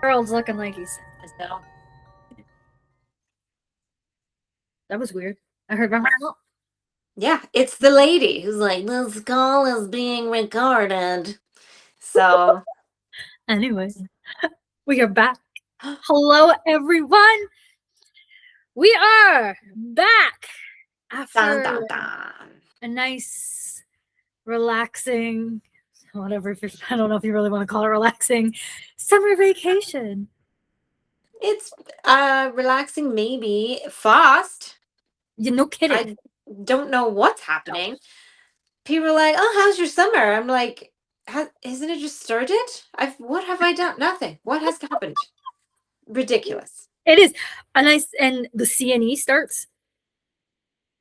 Harold's looking like he's. So, That was weird. I heard. yeah, it's the lady who's like, this call is being recorded. So, Anyway, we are back. Hello, everyone. We are back dun, after dun, dun. a nice, relaxing, whatever. I don't know if you really want to call it relaxing, summer vacation. It's relaxing, maybe fast. No kidding. I don't know what's happening. People are like, "Oh, how's your summer?" I'm like, "Isn't it just started? What have I done? Nothing. What has happened? Ridiculous." It is a nice, and the CNE starts,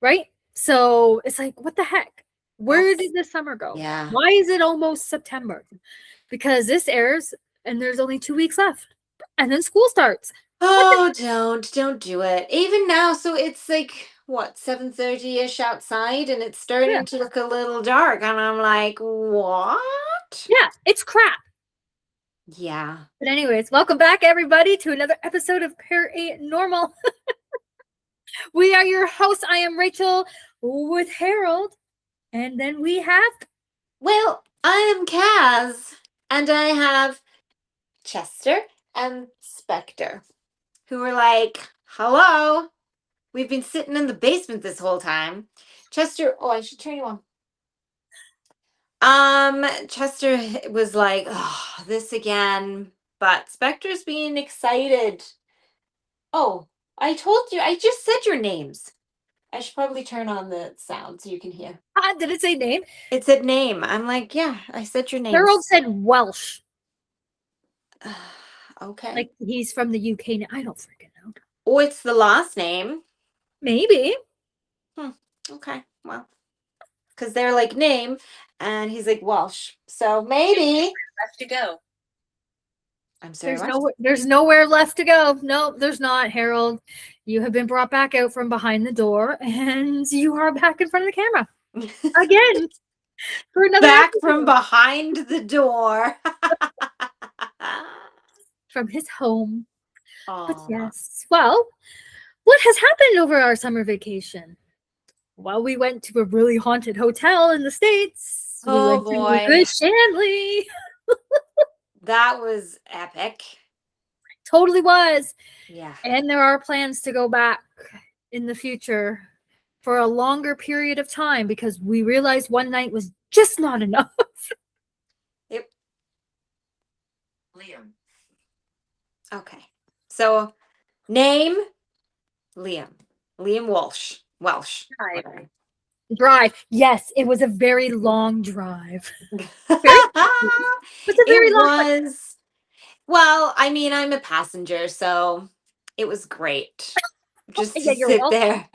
right? So it's like, what the heck? Where did the summer go? Yeah. Why is it almost September? Because this airs and there's only 2 weeks left. And then school starts. Oh, don't do it. Even now, so it's like what, 7:30-ish outside, and it's Yeah. starting to look a little dark, and I'm like, what? Yeah, it's crap. Yeah. But anyways, welcome back everybody to another episode of Paranormal. We are your hosts. I am Rachel with Harold. And then we have Well, I am Kaz, and I have Chester and Spectre, who are like, hello. We've been sitting in the basement this whole time. Chester, oh, I should turn you on. Chester was like, oh, this again. But Spectre's being excited. Oh, I told you, I just said your names. I should probably turn on the sound so you can hear. did it say name? It said name. I'm like, yeah, I said your names. Harold said Welsh. Okay. Like he's from the UK. I don't freaking know. Oh, it's the last name. Maybe. Okay, well, because they're like name, and he's like Welsh. So maybe left to go. I'm sorry. There's nowhere left to go. No, there's not, Harold. You have been brought back out from behind the door, and you are back in front of the camera again for another back episode. from behind the door from his home. Aww. But yes, well, what has happened over our summer vacation? Well, we went to a really haunted hotel in the States. Oh we boy, went to Shanley. That was epic. Totally was. Yeah. And there are plans to go back in the future for a longer period of time because we realized one night was just not enough. Yep. Liam. Okay. So name Liam. Liam Walsh. Welsh. Hi. Drive. Yes, it was a very long drive. It a very long was. Well, I mean, I'm a passenger, so it was great just to Yeah, you're sit welcome. there.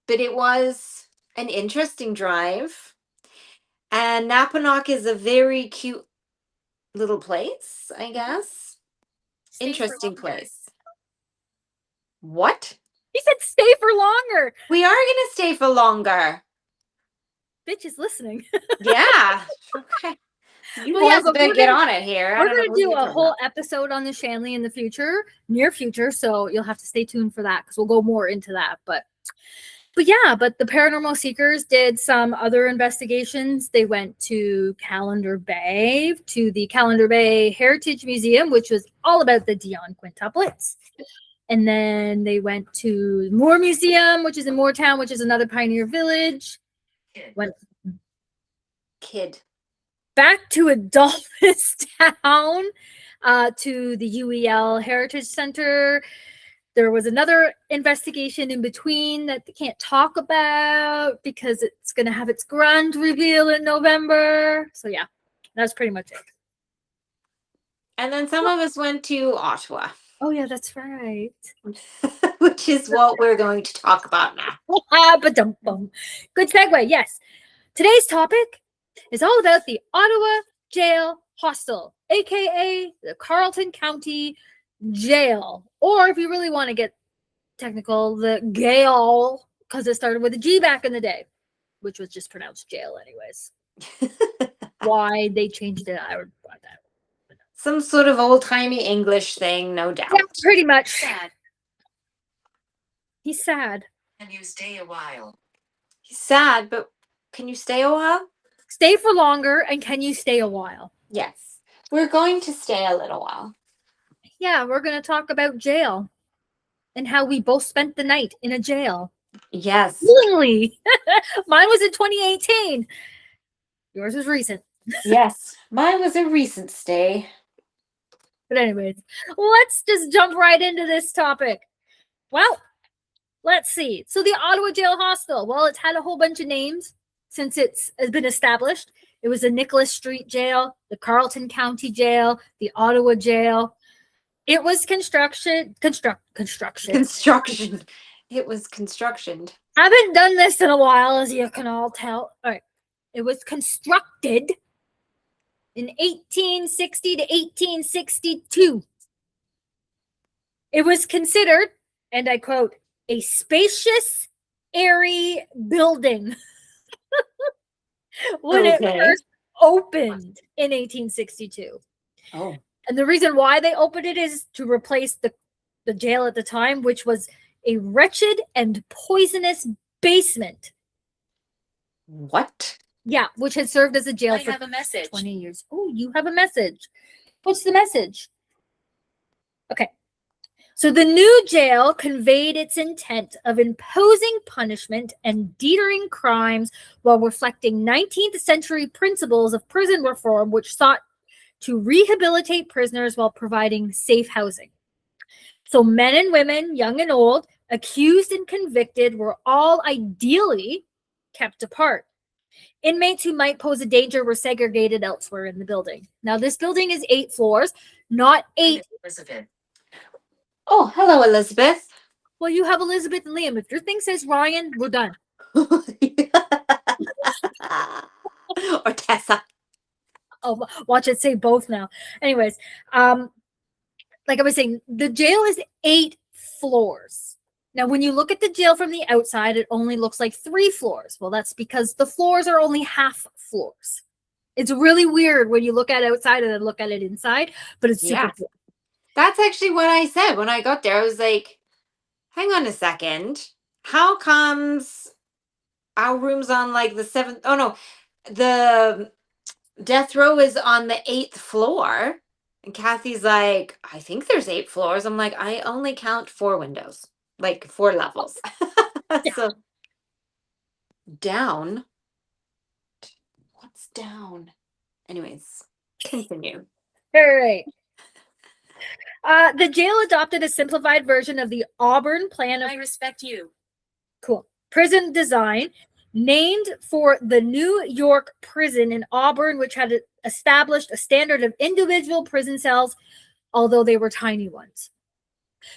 But it was an interesting drive. And Napanock is a very cute little place, I guess. Stay for Interesting longer. place. What? He said stay for longer. We are gonna stay for longer. Bitch is listening. Yeah. Okay. You Well, yeah, boys but better we're get gonna- on it here. I We're don't know going to what do you're a talking whole about. episode on the Shanley in the future, near future. So you'll have to stay tuned for that because we'll go more into that. But yeah, but the Paranormal Seekers did some other investigations. They went to Calendar Bay, to the Calendar Bay Heritage Museum, which was all about the Dion quintuplets. And then they went to Moore Museum, which is in Mooretown, which is another pioneer village. Went Kid. back to Adolphus Town, to the UEL Heritage Center. There was another investigation in between that they can't talk about because it's going to have its grand reveal in November. So yeah, that's pretty much it. And then some of us went to Ottawa. Oh yeah, that's right. Which is what we're going to talk about now. Good segue. Yes. Today's topic is all about the Ottawa Jail Hostel, aka the Carleton County Jail, or if you really want to get technical, the Gaol, because it started with a G back in the day, which was just pronounced jail anyways. Why they changed it, I would find out. Some sort of old-timey English thing, no doubt. Yeah, pretty much. Sad. He's sad. Can you stay a while? He's sad, but can you stay a while? Stay for longer, and can you stay a while? Yes. We're going to stay a little while. Yeah, we're going to talk about jail and how we both spent the night in a jail. Yes. Willingly. Mine was in 2018. Yours was recent. Yes. Mine was a recent stay. But anyways, let's just jump right into this topic. Well, let's see. So the Ottawa Jail Hostel, well, it's had a whole bunch of names since has been established. It was the Nicholas Street Jail, the Carleton County Jail, the Ottawa Jail. It was construction. It was constructioned. Haven't done this in a while, as you can all tell. All right. It was constructed in 1860 to 1862. It was considered, and I quote, a spacious, airy building when it first opened in 1862. Oh. And the reason why they opened it is to replace the jail at the time, which was a wretched and poisonous basement. What? Yeah, which had served as a jail I for have a message. 20 years. Oh, you have a message. What's the message? Okay. So the new jail conveyed its intent of imposing punishment and deterring crimes while reflecting 19th century principles of prison reform, which sought to rehabilitate prisoners while providing safe housing. So men and women, young and old, accused and convicted were all ideally kept apart. Inmates who might pose a danger were segregated elsewhere in the building. Now, this building is 8 floors, not 8. Elizabeth. Oh, hello, Elizabeth. Well, you have Elizabeth and Liam. If your thing says Ryan, we're done. Or Tessa. Oh, watch it say both now. Anyways, like I was saying, the jail is 8 floors. Now, when you look at the jail from the outside, it only looks like 3 floors. Well, that's because the floors are only half floors. It's really weird when you look at it outside and then look at it inside, but it's super cool. That's actually what I said when I got there. I was like, hang on a second. How comes our room's on like the 7th? Oh, no. The death row is on the 8th floor. And Kathy's like, I think there's 8 floors. I'm like, I only count 4 windows, like 4 levels. So down. What's down? Anyways, continue. All right. The jail adopted a simplified version of the Auburn plan of I respect you. prison design, named for the New York prison in Auburn, which had established a standard of individual prison cells, although they were tiny ones.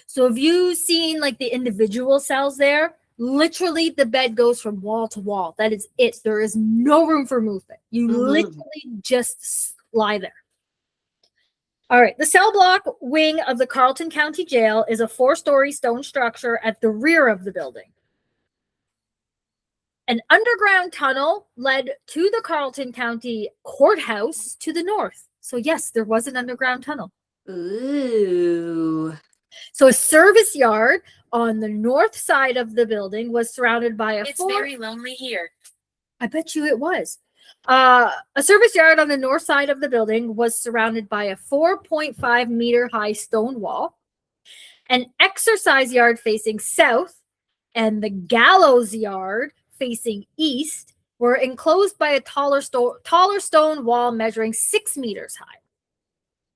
So if you've seen like the individual cells there, literally the bed goes from wall to wall. That is it. There is no room for movement. You literally just lie there. All right. The cell block wing of the Carleton County Jail is a 4-story stone structure at the rear of the building. An underground tunnel led to the Carleton County Courthouse to the north. So yes, there was an underground tunnel. Ooh. So a service yard on the north side of the building was surrounded by a It's very lonely here. I bet you it was. A service yard on the north side of the building was surrounded by a 4.5 meter high stone wall. An exercise yard facing south and the gallows yard facing east were enclosed by a taller stone wall measuring 6 meters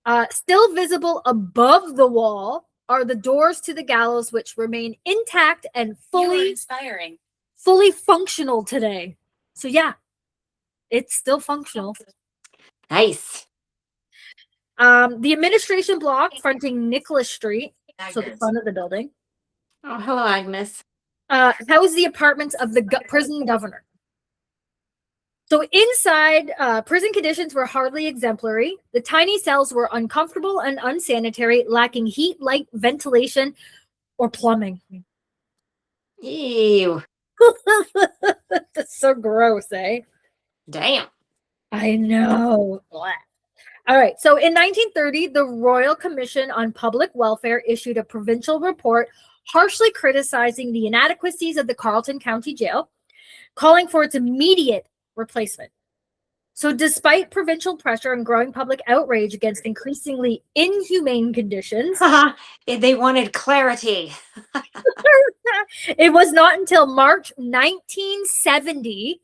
high. Still visible above the wall are the doors to the gallows, which remain intact and You are inspiring. fully functional today. So yeah, it's still functional. Nice. The administration block fronting Nicholas Street, so the Agnes. front of the building, Oh, hello, Agnes. housed the apartments of the prison governor. So inside, prison conditions were hardly exemplary. The tiny cells were uncomfortable and unsanitary, lacking heat, light, ventilation, or plumbing. Ew. That's so gross, eh? Damn. I know. All right. So in 1930, the Royal Commission on Public Welfare issued a provincial report harshly criticizing the inadequacies of the Carleton County Jail, calling for its immediate replacement. So despite provincial pressure and growing public outrage against increasingly inhumane conditions, They wanted clarity. it was not until March 1970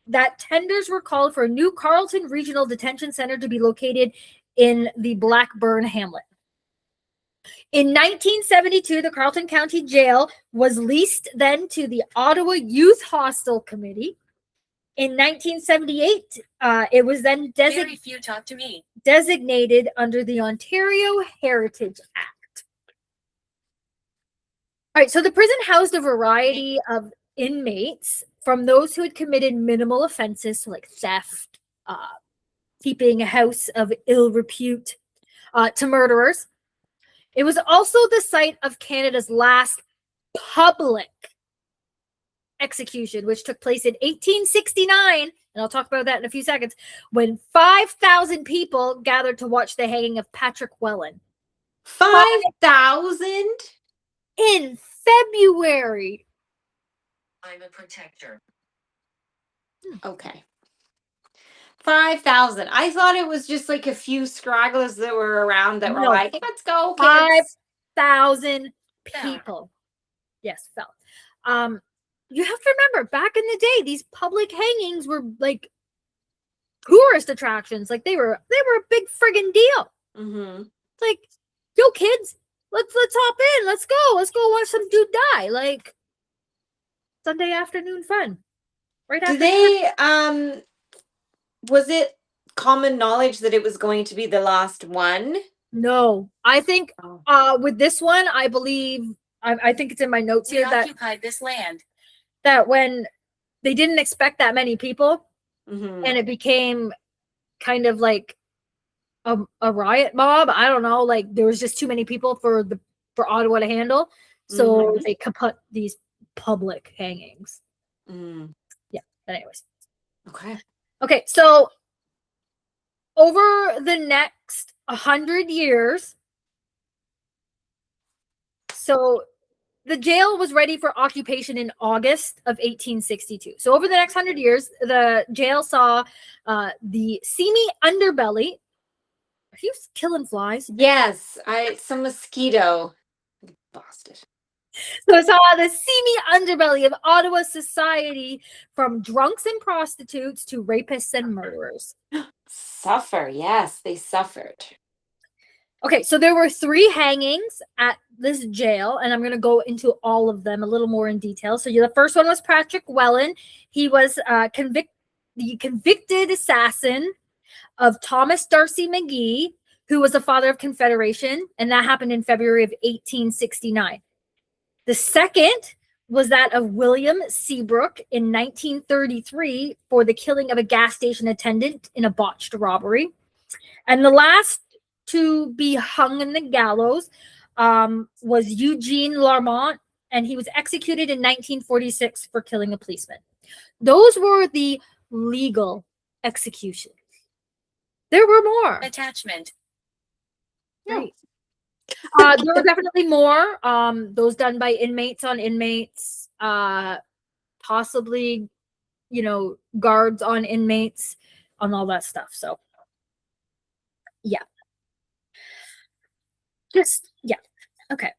that tenders were called for a new Carleton Regional Detention Center to be located in the Blackburn hamlet. In 1972, the Carleton County Jail was leased then to the Ottawa Youth Hostel Committee. In 1978, it was then Very few talk to me. designated under the Ontario Heritage Act. All right, so the prison housed a variety of inmates, from those who had committed minimal offenses, so like theft, keeping a house of ill repute, to murderers. It was also the site of Canada's last public execution, which took place in 1869, and I'll talk about that in a few seconds, when 5,000 people gathered to watch the hanging of Patrick Whelan 5,000? in February. I'm a protector. Okay. 5,000. I thought it was just like a few scragglers that were around that were No. like, let's go, kids. 5,000 people. Yes, fell. You have to remember, back in the day, these public hangings were like tourist attractions. Like they were a big friggin' deal. Mm-hmm. It's like, yo, kids, let's hop in. Let's go watch some dude die. Like Sunday afternoon fun. Right after. Did they was it common knowledge that it was going to be the last one? No, I think Oh. with this one, I believe I think it's in my notes We here that occupied this land. when they didn't expect that many people, Mm-hmm. and it became kind of like a riot mob. I don't know, like there was just too many people for Ottawa to handle, so Mhm. they kaput these public hangings. Mm. Yeah. But anyways, Okay. So over the next 100 years, so the jail was ready for occupation in August of 1862. So over the next 100 years, the jail saw the seamy underbelly. Are you killing flies? Yes, some mosquito. Bastard. So it saw the seamy underbelly of Ottawa society, from drunks and prostitutes to rapists and murderers. Suffer. Yes, they suffered. Okay, so there were 3 hangings at this jail, and I'm going to go into all of them a little more in detail. So the first one was Patrick Whelan. He was the convicted assassin of Thomas Darcy McGee, who was the father of Confederation, and that happened in February of 1869. The second was that of William Seabrook in 1933 for the killing of a gas station attendant in a botched robbery. And the last to be hung in the gallows was Eugene Larmont, and he was executed in 1946 for killing a policeman. Those were the legal executions. There were more. Attachment. Right. There were definitely more. Those done by inmates on inmates, possibly, guards on inmates, on all that stuff. So, yeah. Okay.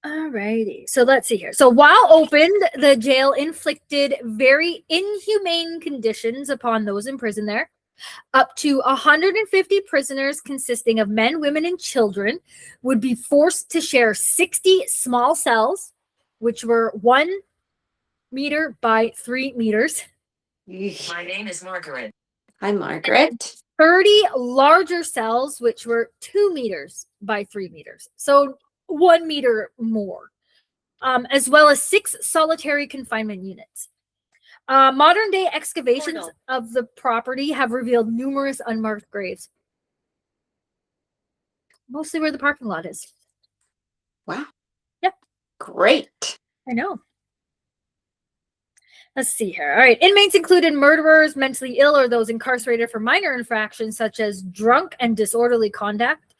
Alrighty. So let's see here. So while opened, the jail inflicted very inhumane conditions upon those imprisoned there. Up to 150 prisoners, consisting of men, women, and children, would be forced to share 60 small cells, which were 1 meter by 3 meters. My name is Margaret. Hi, Margaret. 30 larger cells, which were 2 meters by 3 meters. So 1 meter more, as well as 6 solitary confinement units. Modern day excavations of the property have revealed numerous unmarked graves. Mostly where the parking lot is. Wow. Yeah. Great. I know. Let's see here. All right. Inmates included murderers, mentally ill, or those incarcerated for minor infractions such as drunk and disorderly conduct.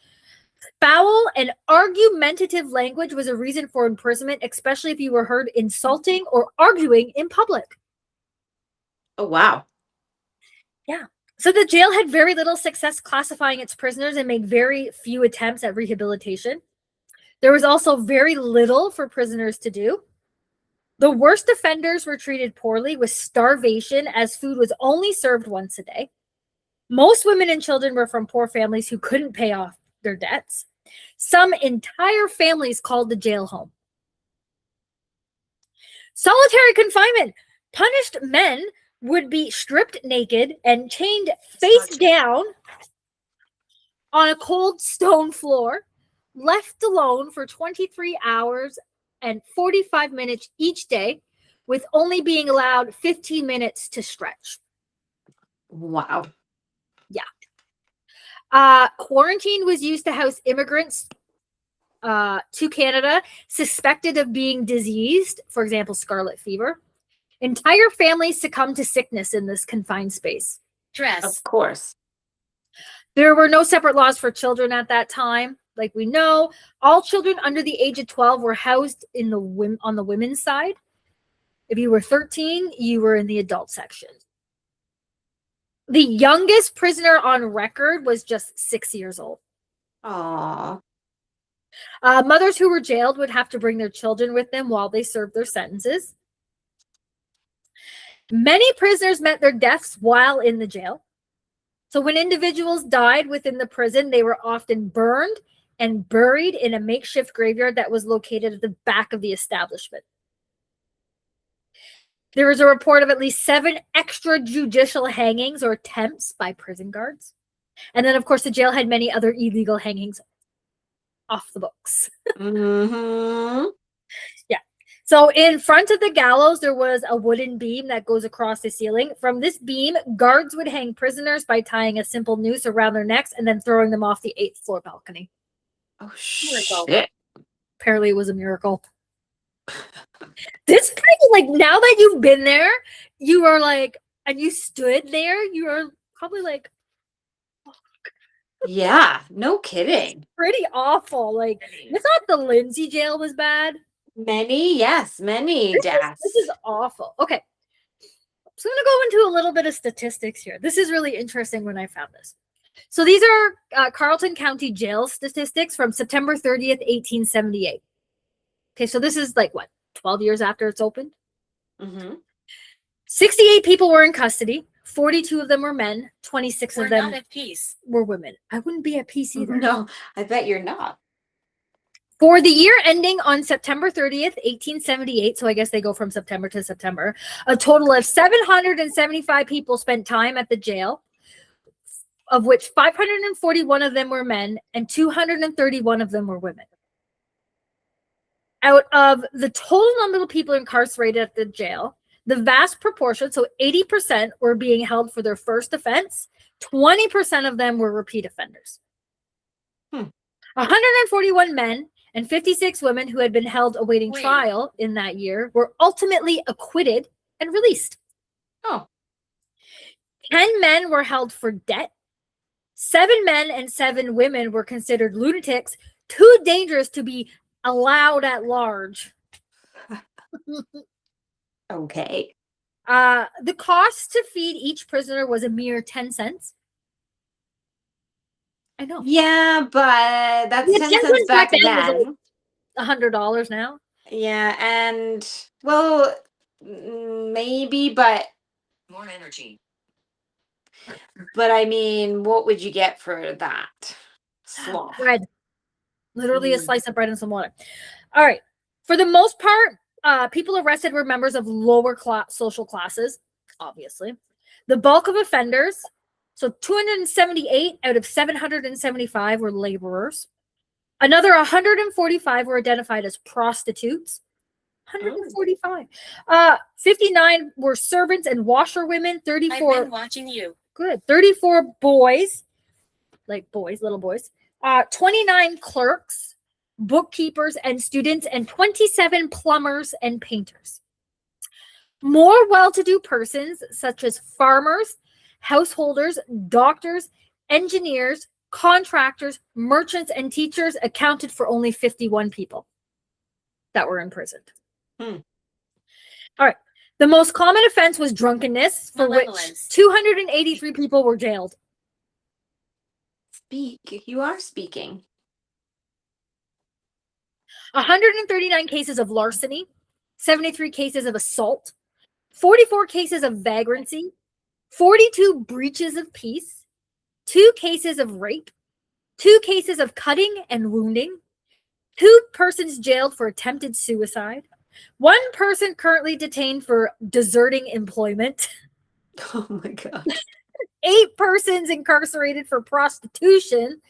Foul and argumentative language was a reason for imprisonment, especially if you were heard insulting or arguing in public. Oh, wow. Yeah. So the jail had very little success classifying its prisoners and made very few attempts at rehabilitation. There was also very little for prisoners to do. The worst offenders were treated poorly with starvation, as food was only served once a day. Most women and children were from poor families who couldn't pay off their debts. Some entire families called the jail home. Solitary confinement. Punished men would be stripped naked and chained face down on a cold stone floor, left alone for 23 hours and 45 minutes each day, with only being allowed 15 minutes to stretch. Wow. Quarantine was used to house immigrants to Canada suspected of being diseased, for example, scarlet fever. Entire families succumbed to sickness in this confined space. Dress. Of course. There were no separate laws for children at that time. Like we know, all children under the age of 12 were housed in on the women's side. If you were 13, you were in the adult section. The youngest prisoner on record was just 6 years old. Aww. Mothers who were jailed would have to bring their children with them while they served their sentences. Many prisoners met their deaths while in the jail. So when individuals died within the prison, they were often burned and buried in a makeshift graveyard that was located at the back of the establishment. There was a report of at least 7 extrajudicial hangings or attempts by prison guards. And then, of course, the jail had many other illegal hangings off the books. Mm-hmm. Yeah. So in front of the gallows, there was a wooden beam that goes across the ceiling. From this beam, guards would hang prisoners by tying a simple noose around their necks and then throwing them off the 8th floor balcony. Oh, shit. Apparently it was a miracle. This place, like, now that you've been there, you are like, and you stood there, you are probably like, Yeah, no kidding. pretty awful. Like, I thought the Lindsay jail was bad. Many deaths. This is awful. Okay. So I'm going to go into a little bit of statistics here. This is really interesting when I found this. So these are Carleton County Jail statistics from September 30th, 1878. Okay, so this is like, what, 12 years after it's opened? Mm-hmm. 68 people were in custody. 42 of them were men. 26 We're of them not at peace. were women. I wouldn't be at peace either. No, I bet you're not. For the year ending on September 30th, 1878, so I guess they go from September to September, a total of 775 people spent time at the jail, of which 541 of them were men and 231 of them were women. Out of the total number of people incarcerated at the jail, the vast proportion, so 80%, were being held for their first offense. 20% of them were repeat offenders. 141 men and 56 women who had been held awaiting trial in that year were ultimately acquitted and released. Oh. 10 men were held for debt. 7 men and 7 women were considered lunatics, too dangerous to be allowed at large. Okay. The cost to feed each prisoner was a mere 10 cents. I know. Yeah, but that's Yeah, 10 10 cents cents back back then was then. $100 now. Yeah, and, well, maybe, but More energy. I mean, what would you get for that? Slop. Bread. Literally a slice of bread and some water. All right. For the most part, people arrested were members of lower social classes, obviously. The bulk of offenders, so 278 out of 775 were laborers. Another 145 were identified as prostitutes. 145. 59 were servants and washerwomen. 34. I've been watching you. Good. 34 boys, like boys, little boys. 29 clerks, bookkeepers, and students, and 27 plumbers and painters. More well-to-do persons, such as farmers, householders, doctors, engineers, contractors, merchants, and teachers, accounted for only 51 people that were imprisoned. Hmm. All right. The most common offense was drunkenness, for which Malevolence. 283 people were jailed. Speak. You are speaking. 139 cases of larceny, 73 cases of assault, 44 cases of vagrancy, 42 breaches of peace, 2 cases of rape, 2 cases of cutting and wounding, 2 persons jailed for attempted suicide, 1 person currently detained for deserting employment, Oh my God. 8 persons incarcerated for prostitution,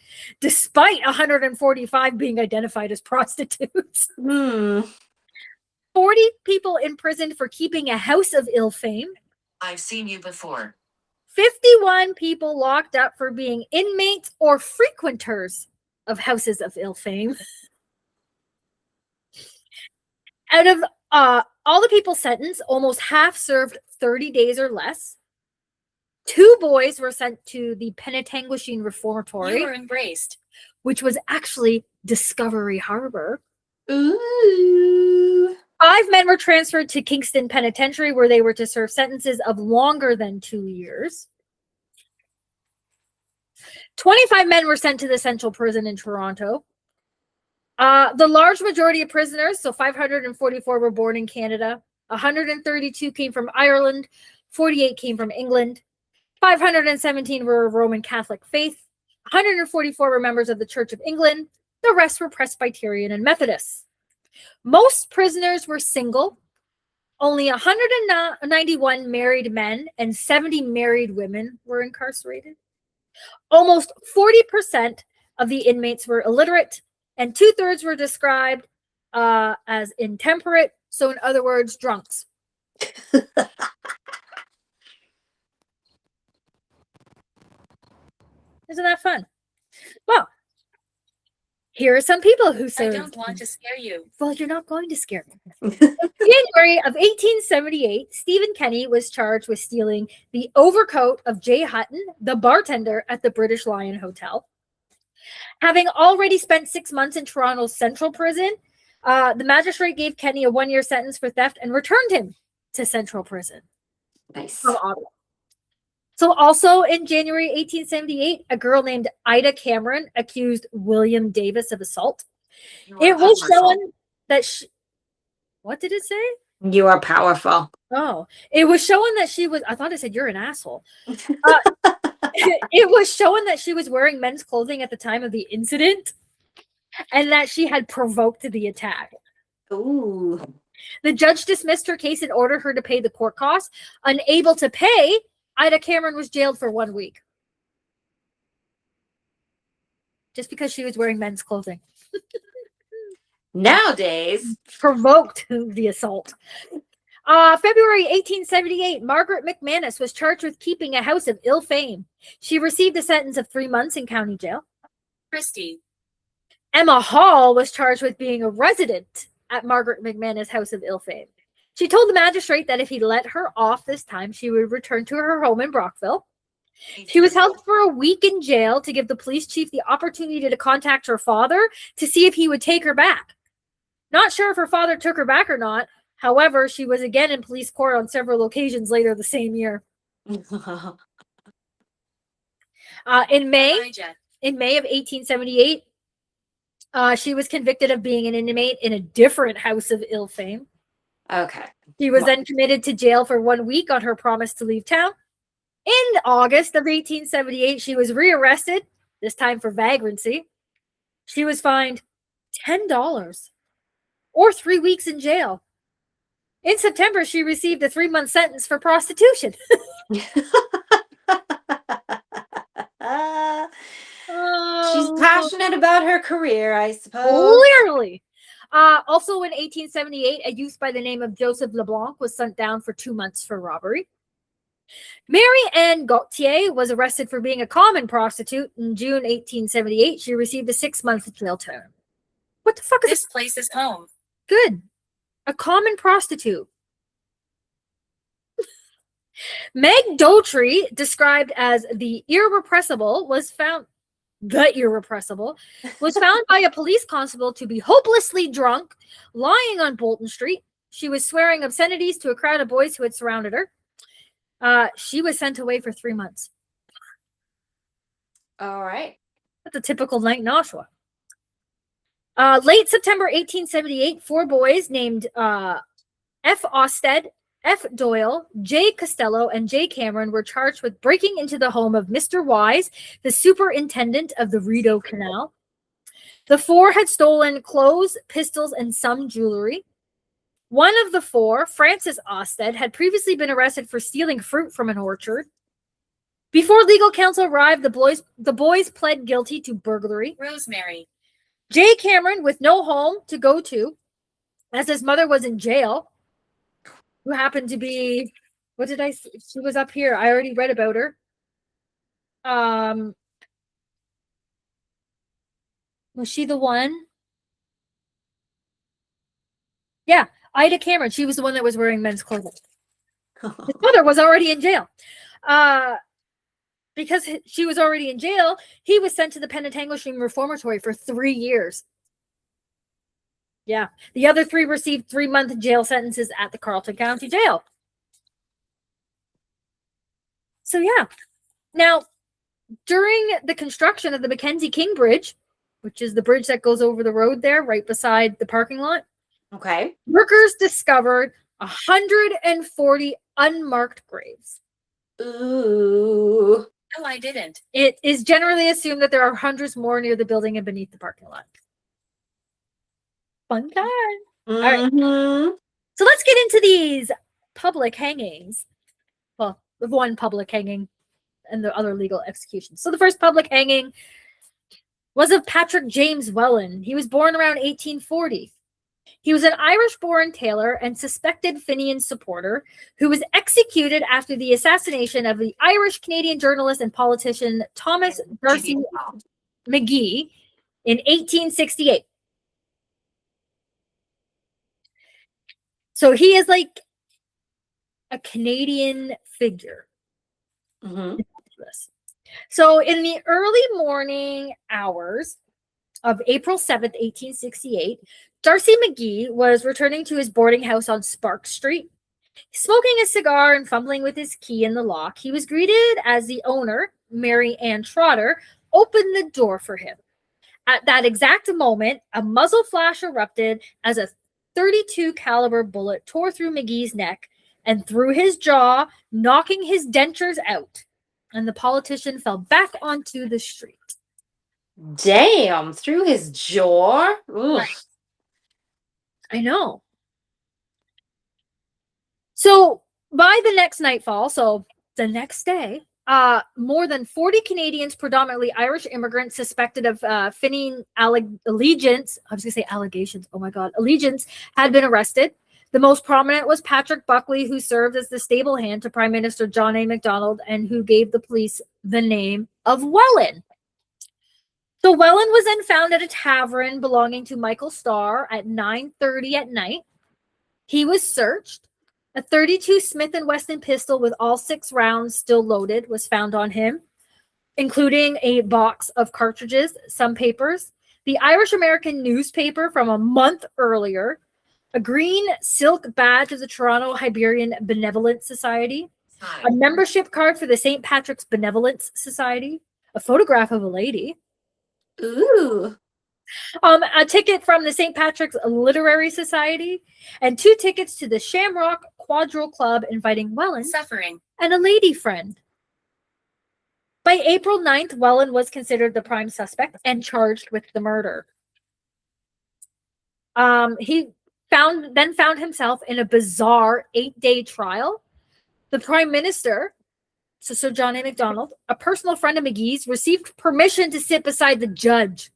despite 145 being identified as prostitutes, 40 people imprisoned for keeping a house of ill fame, I've seen you before. 51 people locked up for being inmates or frequenters of houses of ill fame. Out of all the people sentenced, almost half served 30 days or less. 2 boys were sent to the Penetanguishene Reformatory, You were embraced. which was actually Discovery Harbor. Ooh. 5 men were transferred to Kingston Penitentiary, where they were to serve sentences of longer than 2 years. 25 men were sent to the Central Prison in Toronto. The large majority of prisoners, so 544, were born in Canada. 132 came from Ireland. 48 came from England. 517 were of Roman Catholic faith. 144 were members of the Church of England. The rest were Presbyterian and Methodists. Most prisoners were single. Only 191 married men and 70 married women were incarcerated. Almost 40% of the inmates were illiterate, and 2/3 were described as intemperate, so in other words, drunks. Isn't that fun? Well, here are some people who I served. don't want to scare you. Well, you're not going to scare me. January of 1878, Stephen Kenny was charged with stealing the overcoat of Jay Hutton, the bartender at the British Lion Hotel. Having already spent 6 months in Toronto's Central Prison, the magistrate gave Kenny a 1-year sentence for theft and returned him to Central Prison Nice. from Ottawa. So also in January 1878, a girl named Ida Cameron accused William Davis of assault. You are It was powerful. shown that she... What did it say? You are powerful. Oh, it was showing that she was... I thought it said you're an asshole. It was showing that she was wearing men's clothing at the time of the incident and that she had provoked the attack. Ooh. The judge dismissed her case and ordered her to pay the court costs. Unable to pay, Ida Cameron was jailed for 1 week. Just because she was wearing men's clothing. Nowadays, Provoked the assault. February 1878, Margaret McManus was charged with keeping a house of ill fame. She received a sentence of 3 months in county jail. Christy. Emma Hall was charged with being a resident at Margaret McManus' house of ill fame. She told the magistrate that if he let her off this time, she would return to her home in Brockville. She was held for a week in jail to give the police chief the opportunity to contact her father to see if he would take her back. Not sure if her father took her back or not. However, she was again in police court on several occasions later the same year. In May of 1878, she was convicted of being an inmate in a different house of ill fame. Okay. She was then committed to jail for 1 week on her promise to leave town. In August of 1878, she was rearrested, this time for vagrancy. She was fined $10 or 3 weeks in jail. In September, she received a 3-month sentence for prostitution. She's passionate about her career, I suppose. Clearly. Also in 1878, a youth by the name of Joseph LeBlanc was sent down for 2 months for robbery. Mary Ann Gauthier was arrested for being a common prostitute. In June 1878, she received a 6-month jail term. What the fuck is This place is home. Good. A common prostitute. Meg Dougherty, described as the irrepressible, was found by a police constable to be hopelessly drunk, lying on Bolton Street. She was swearing obscenities to a crowd of boys who had surrounded her. She was sent away for 3 months. All right. That's a typical night in Oshawa. Late September 1878, 4 boys named F. Osted, F. Doyle, J. Costello, and J. Cameron were charged with breaking into the home of Mr. Wise, the superintendent of the Rideau Canal. The 4 had stolen clothes, pistols, and some jewelry. One of the 4, Francis Osted, had previously been arrested for stealing fruit from an orchard. Before legal counsel arrived, the boys pled guilty to burglary. Rosemary. Jay Cameron, with no home to go to, as his mother was in jail, who happened to be, what did I say? She was up here. I already read about her. Was she the one? Yeah, Ida Cameron. She was the one that was wearing men's clothing. His mother was already in jail. Because she was already in jail, he was sent to the Penitentiary Reformatory for 3 years. Yeah. The other 3 received 3-month jail sentences at the Carleton County Jail. So, yeah. Now, during the construction of the Mackenzie King Bridge, which is the bridge that goes over the road there, right beside the parking lot, Okay. workers discovered 140 unmarked graves. Ooh. No, I didn't. It is generally assumed that there are hundreds more near the building and beneath the parking lot. Fun time. Mm-hmm. So let's get into these public hangings. Well, the one public hanging and the other legal executions. So the first public hanging was of Patrick James Welland. He was born around 1840. He was an Irish-born tailor and suspected Fenian supporter who was executed after the assassination of the Irish-Canadian journalist and politician Thomas Darcy McGee in 1868. So he is like a Canadian figure. Mm-hmm. So in the early morning hours of April 7th, 1868, Darcy McGee was returning to his boarding house on Spark Street. Smoking a cigar and fumbling with his key in the lock, he was greeted as the owner, Mary Ann Trotter, opened the door for him. At that exact moment, a muzzle flash erupted as a .32 caliber bullet tore through McGee's neck and through his jaw, knocking his dentures out. And the politician fell back onto the street. Damn, through his jaw. Ooh. Right. I know. So by the next nightfall, so the next day, more than 40 Canadians, predominantly Irish immigrants, suspected of Fenian allegiance. I was going to say allegations. Oh my God. Allegiance had been arrested. The most prominent was Patrick Buckley, who served as the stable hand to Prime Minister John A. Macdonald and who gave the police the name of Welland. So Welland was then found at a tavern belonging to Michael Starr at 9:30 at night. He was searched. A .32 Smith & Wesson pistol with all 6 rounds still loaded was found on him, including a box of cartridges, some papers, the Irish American newspaper from a month earlier, a green silk badge of the Toronto Hibernian Benevolent Society, a membership card for the St. Patrick's Benevolence Society, a photograph of a lady, Ooh. a ticket from the St. Patrick's Literary Society, and 2 tickets to the Shamrock Quadrille Club inviting Welland Suffering. and a lady friend. By April 9th, Welland was considered the prime suspect and charged with the murder. He found himself in a bizarre 8-day trial. The Prime Minister, so Sir John A. Macdonald, a personal friend of McGee's, received permission to sit beside the judge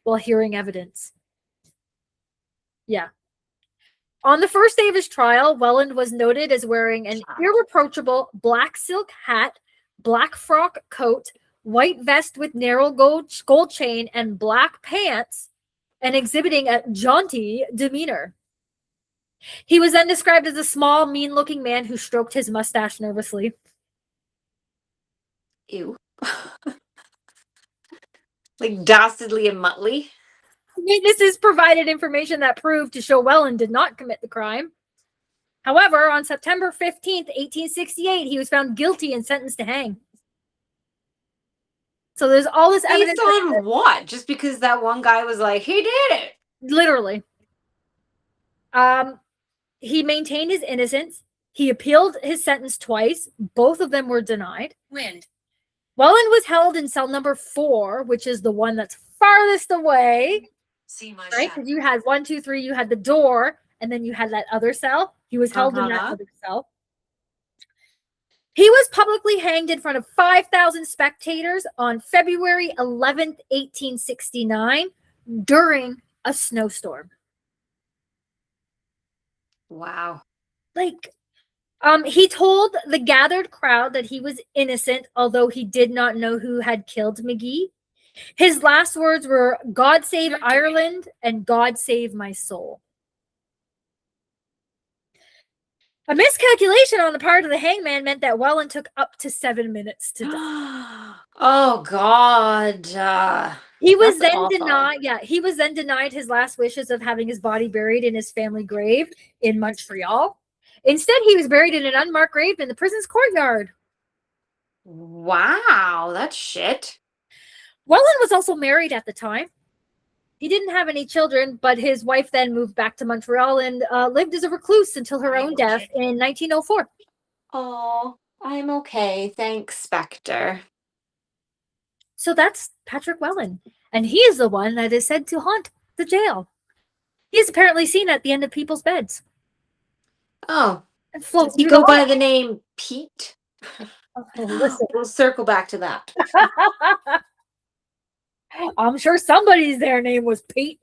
while hearing evidence. Yeah. On the first day of his trial, Welland was noted as wearing an irreproachable black silk hat, black frock coat, white vest with narrow gold chain, and black pants, and exhibiting a jaunty demeanor. He was then described as a small, mean-looking man who stroked his mustache nervously. Ew. Like dastardly and muttly. Witnesses provided information that proved to show Welland did not commit the crime. However, on September 15th, 1868, he was found guilty and sentenced to hang. So there's all this evidence. Based on what? Just because that one guy was like, he did it. Literally. He maintained his innocence. He appealed his sentence twice. Both of them were denied. Wind. Welland was held in cell number 4, which is the one that's farthest away, See my right? shadow. Because you had 1, 2, 3, you had the door, and then you had that other cell. He was held in that Uh-huh. other cell. He was publicly hanged in front of 5,000 spectators on February 11th, 1869, during a snowstorm. Wow. Like, he told the gathered crowd that he was innocent, although he did not know who had killed McGee. His last words were, "God save Ireland and God save my soul." A miscalculation on the part of the hangman meant that Welland took up to 7 minutes to die. Oh God. He was That's then awful. denied. Yeah, he was then denied his last wishes of having his body buried in his family grave in Montreal. Instead, he was buried in an unmarked grave in the prison's courtyard. Wow, that's shit. Welland was also married at the time. He didn't have any children, but his wife then moved back to Montreal and lived as a recluse until her own death in 1904. Oh, I'm okay. Thanks, Spectre. So that's Patrick Welland, and he is the one that is said to haunt the jail. He is apparently seen at the end of people's beds. Oh, And float does he through go the by the name Pete? Oh, listen. We'll circle back to that. I'm sure somebody's their name was Pete.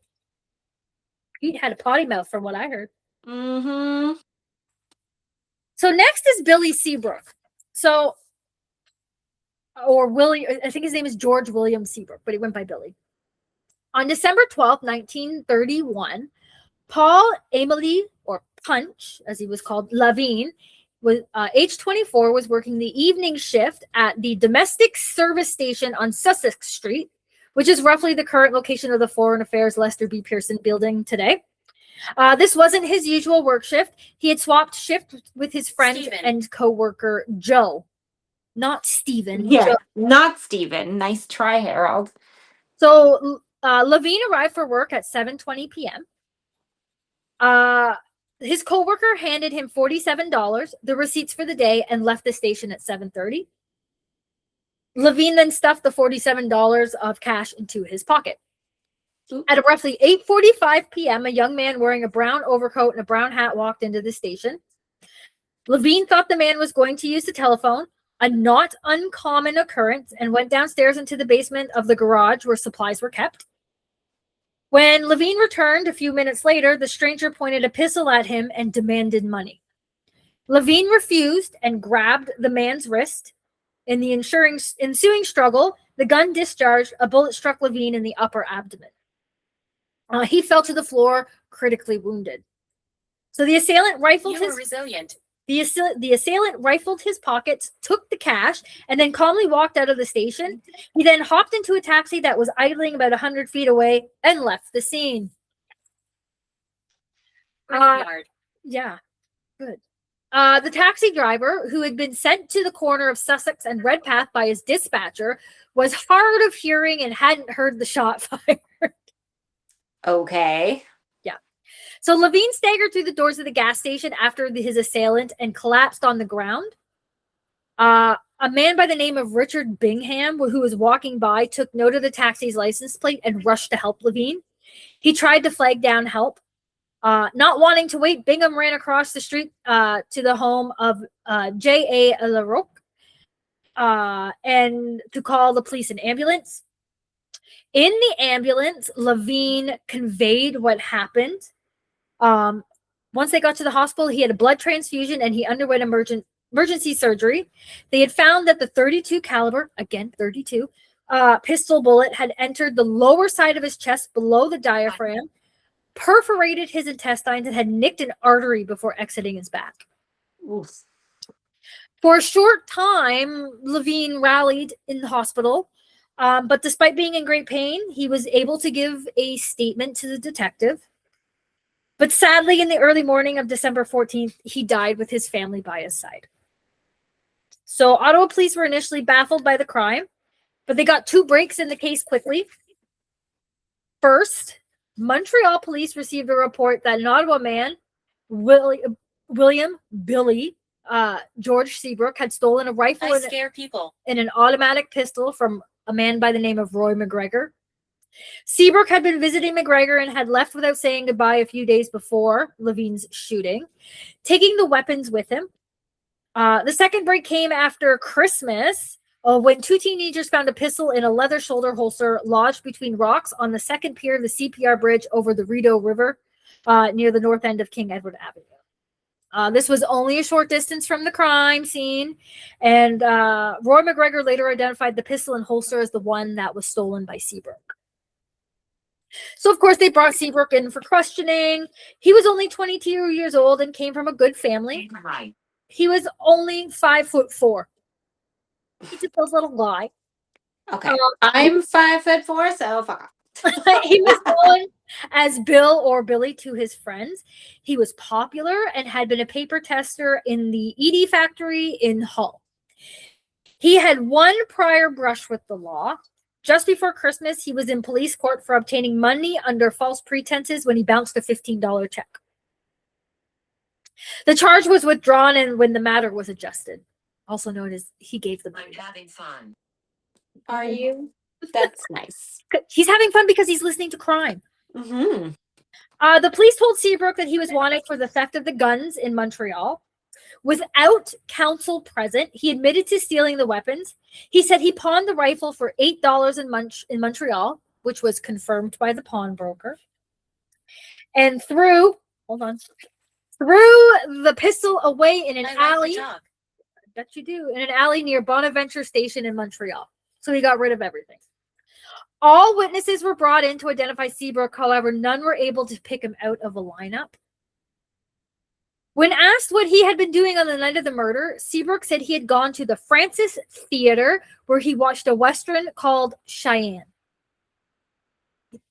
Pete had a potty mouth from what I heard. Mm-hmm. So next is Billy Seabrook. So, or Willie, I think his name is George William Seabrook, but he went by Billy. On December 12th, 1931, Paul Amelie, or Punch, as he was called, Lavigne, was age 24, was working the evening shift at the domestic service station on Sussex Street, which is roughly the current location of the Foreign Affairs Lester B. Pearson building today. This wasn't his usual work shift. He had swapped shift with his friend Stephen. and co-worker, Joe. Not Stephen. Yeah, Joe. not Steven. Nice try, Harold. So Lavigne arrived for work at 7:20 p.m. His co-worker handed him $47, the receipts for the day, and left the station at 7:30. Lavigne then stuffed the $47 of cash into his pocket. Ooh. At roughly 8:45 p.m., a young man wearing a brown overcoat and a brown hat walked into the station. Lavigne thought the man was going to use the telephone, a not uncommon occurrence, and went downstairs into the basement of the garage where supplies were kept. When Lavigne returned a few minutes later, the stranger pointed a pistol at him and demanded money. Lavigne refused and grabbed the man's wrist. In the ensuing struggle, the gun discharged. A bullet struck Lavigne in the upper abdomen. He fell to the floor, critically wounded. So the assailant rifled You were resilient. The assailant rifled his pockets, took the cash, and then calmly walked out of the station. He then hopped into a taxi that was idling about 100 feet away and left the scene. Graveyard. Yeah, good. The taxi driver, who had been sent to the corner of Sussex and Redpath by his dispatcher, was hard of hearing and hadn't heard the shot fired. Okay. So Lavigne staggered through the doors of the gas station after his assailant and collapsed on the ground. A man by the name of Richard Bingham, who was walking by, took note of the taxi's license plate and rushed to help Lavigne. He tried to flag down help. Not wanting to wait, Bingham ran across the street to the home of J.A. LaRocque and to call the police and ambulance. In the ambulance, Lavigne conveyed what happened. Once they got to the hospital, he had a blood transfusion and he underwent emergency surgery. They had found that the .32 caliber, again 32, pistol bullet had entered the lower side of his chest below the diaphragm. perforated his intestines, and had nicked an artery before exiting his back. Oof. For a short time, Levine rallied in the hospital, but despite being in great pain, he was able to give a statement to the detective. But sadly, in the early morning of December 14th, he died with his family by his side. So Ottawa police were initially baffled by the crime, but they got 2 breaks in the case quickly. First, Montreal police received a report that an Ottawa man, William Billy George Seabrook, had stolen a rifle I scare people. and an automatic pistol from a man by the name of Roy McGregor. Seabrook had been visiting McGregor and had left without saying goodbye a few days before Levine's shooting, taking the weapons with him. The second break came after Christmas, when 2 teenagers found a pistol in a leather shoulder holster lodged between rocks on the second pier of the CPR bridge over the Rideau River near the north end of King Edward Avenue. This was only a short distance from the crime scene, and Roy McGregor later identified the pistol and holster as the one that was stolen by Seabrook. So, of course, they brought Seabrook in for questioning. He was only 22 years old and came from a good family. Right. He was only 5'4". He's a good little guy. Okay. I'm 5'4", so fuck off. He was known as Bill or Billy to his friends. He was popular and had been a paper tester in the Edie factory in Hull. He had 1 prior brush with the law. Just before Christmas, he was in police court for obtaining money under false pretenses when he bounced a $15 check. The charge was withdrawn and when the matter was adjusted, also known as he gave the I'm money. having fun. Are you? That's nice. He's having fun because he's listening to crime. Mm-hmm. The police told Seabrook that he was wanted for the theft of the guns in Montreal. Without counsel present, he admitted to stealing the weapons. He said he pawned the rifle for $8 in Montreal, which was confirmed by the pawnbroker. And threw the pistol away in an alley. I bet you do. In an alley near Bonaventure Station in Montreal. So he got rid of everything. All witnesses were brought in to identify Seabrook. However, none were able to pick him out of a lineup. When asked what he had been doing on the night of the murder, Seabrook said he had gone to the Francis Theater where he watched a Western called Cheyenne.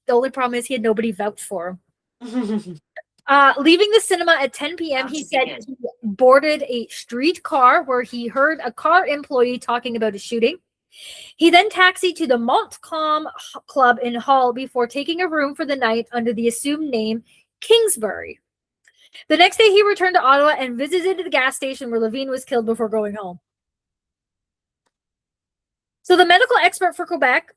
The only problem is he had nobody vouch for him. Leaving the cinema at 10 p.m., he said he boarded a streetcar where he heard a car employee talking about a shooting. He then taxied to the Montcalm Club in Hull before taking a room for the night under the assumed name Kingsbury. The next day, he returned to Ottawa and visited the gas station where Levine was killed before going home. So the medical expert for Quebec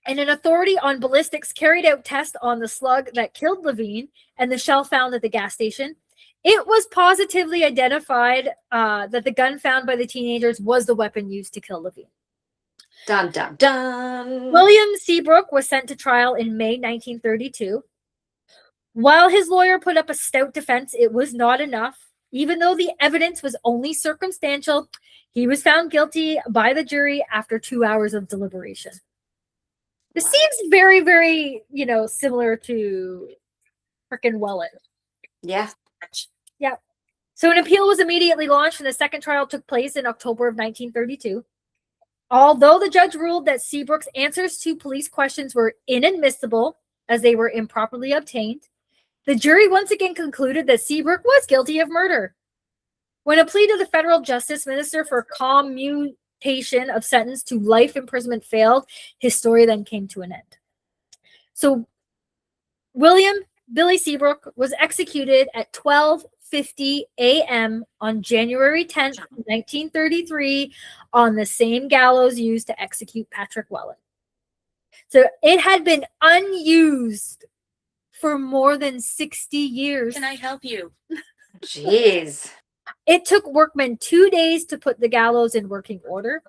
and an authority on ballistics carried out tests on the slug that killed Levine and the shell found at the gas station. It was positively identified that the gun found by the teenagers was the weapon used to kill Levine. Dun, dun, dun. William Seabrook was sent to trial in May 1932. While his lawyer put up a stout defense, it was not enough. Even though the evidence was only circumstantial, he was found guilty by the jury after 2 hours of deliberation. This seems very, very, similar to frickin' Welland. Yeah. Yeah. So an appeal was immediately launched, and the second trial took place in October of 1932. Although the judge ruled that Seabrook's answers to police questions were inadmissible as they were improperly obtained, the jury once again concluded that Seabrook was guilty of murder. When a plea to the federal justice minister for commutation of sentence to life imprisonment failed, his story then came to an end. So William Billy Seabrook was executed at 12:50 a.m. on January 10th, 1933, on the same gallows used to execute Patrick Welland. So it had been unused for more than 60 years. Can I help you? Jeez. It took workmen 2 days to put the gallows in working order.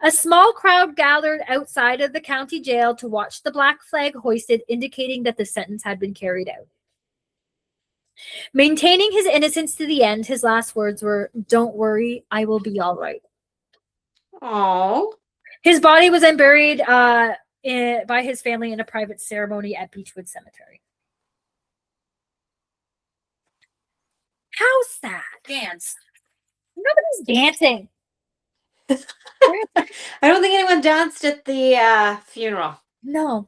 A small crowd gathered outside of the county jail to watch the black flag hoisted, indicating that the sentence had been carried out. Maintaining his innocence to the end, his last words were, "Don't worry, I will be all right." Oh. His body was then buried by his family in a private ceremony at Beechwood Cemetery. How sad. Dance. Nobody's dancing. I don't think anyone danced at the funeral. No.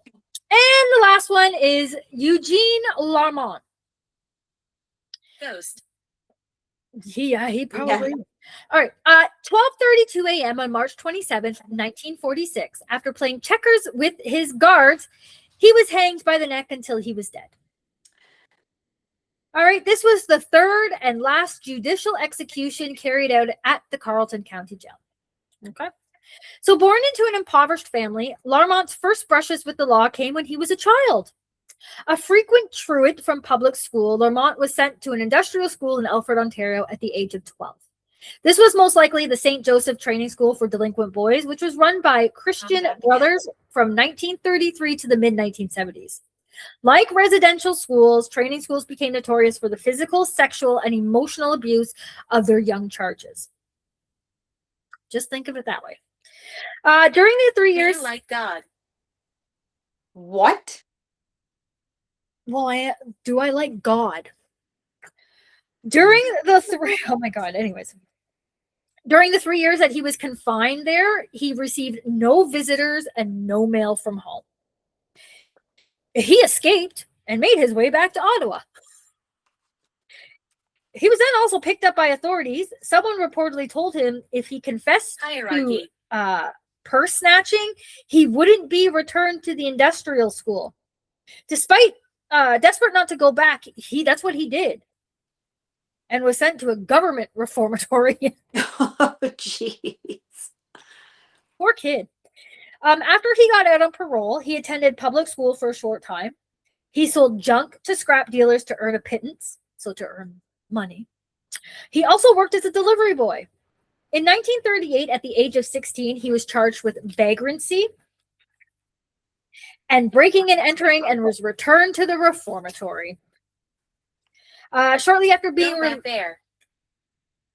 And the last one is Eugene Larmont. Ghost. Yeah, he probably. All right. 12:32 a.m. on March 27th, 1946, after playing checkers with his guards, he was hanged by the neck until he was dead. All right. This was the third and last judicial execution carried out at the Carleton County Jail. Okay. So, born into an impoverished family, Larmont's first brushes with the law came when he was a child. A frequent truant from public school, Larmont was sent to an industrial school in Alfred, Ontario at the age of 12. This was most likely the St. Joseph Training School for Delinquent Boys, which was run by Christian Brothers from 1933 to the mid-1970s. Like residential schools, training schools became notorious for the physical, sexual, and emotional abuse of their young charges. Just think of it that way. During the 3 years... You like God. What? Well, do I like God? During the oh my God, anyways. During the 3 years that he was confined there, he received no visitors and no mail from home. He escaped and made his way back to Ottawa. He was then also picked up by authorities. Someone reportedly told him if he confessed Hierarchy. to purse snatching, he wouldn't be returned to the industrial school. Despite desperate not to go back, that's what he did, and was sent to a government reformatory. Oh, jeez. Poor kid. After he got out on parole, he attended public school for a short time. He sold junk to scrap dealers to earn a pittance, so to earn money. He also worked as a delivery boy. In 1938, at the age of 16, he was charged with vagrancy and breaking and entering, and was returned to the reformatory. Shortly after being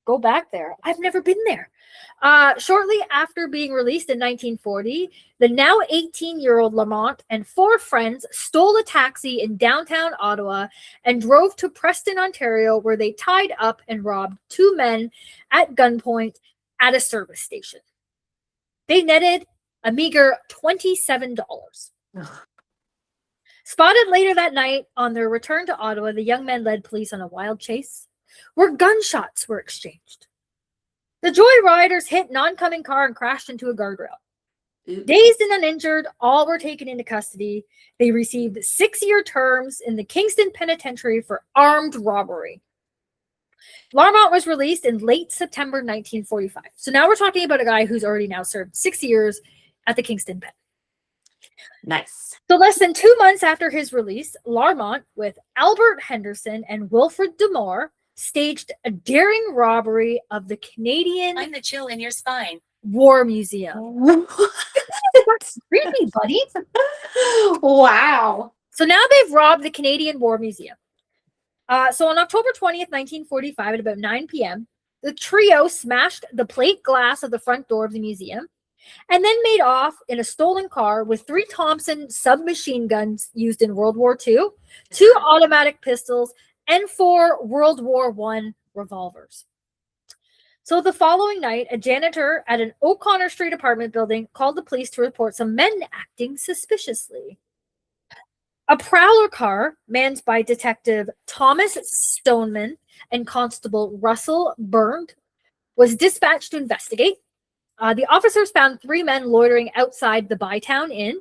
Go back there. I've never been there. Shortly after being released in 1940, the now 18-year-old Lamont and 4 friends stole a taxi in downtown Ottawa and drove to Preston, Ontario, where they tied up and robbed 2 men at gunpoint at a service station. They netted a meager $27. Spotted later that night on their return to Ottawa, the young men led police on a wild chase where gunshots were exchanged. The joyriders hit an oncoming car and crashed into a guardrail. Dazed and uninjured, all were taken into custody. They received 6-year terms in the Kingston Penitentiary for armed robbery. Larmont was released in late September 1945. So now we're talking about a guy who's already now served 6 years at the Kingston Pen. Nice. So less than 2 months after his release, Larmont, with Albert Henderson and Wilfred Demore, staged a daring robbery of the Canadian I'm the chill in your spine. War Museum. That's creepy, buddy. Wow. So now they've robbed the Canadian War Museum. So on October 20th, 1945, at about 9 p.m., the trio smashed the plate glass of the front door of the museum and then made off in a stolen car with 3 Thompson submachine guns used in World War II, 2 automatic pistols, and 4 World War I revolvers. So the following night, a janitor at an O'Connor Street apartment building called the police to report some men acting suspiciously. A prowler car, manned by Detective Thomas Stoneman and Constable Russell Byrne, was dispatched to investigate. The officers found 3 men loitering outside the Bytown Inn.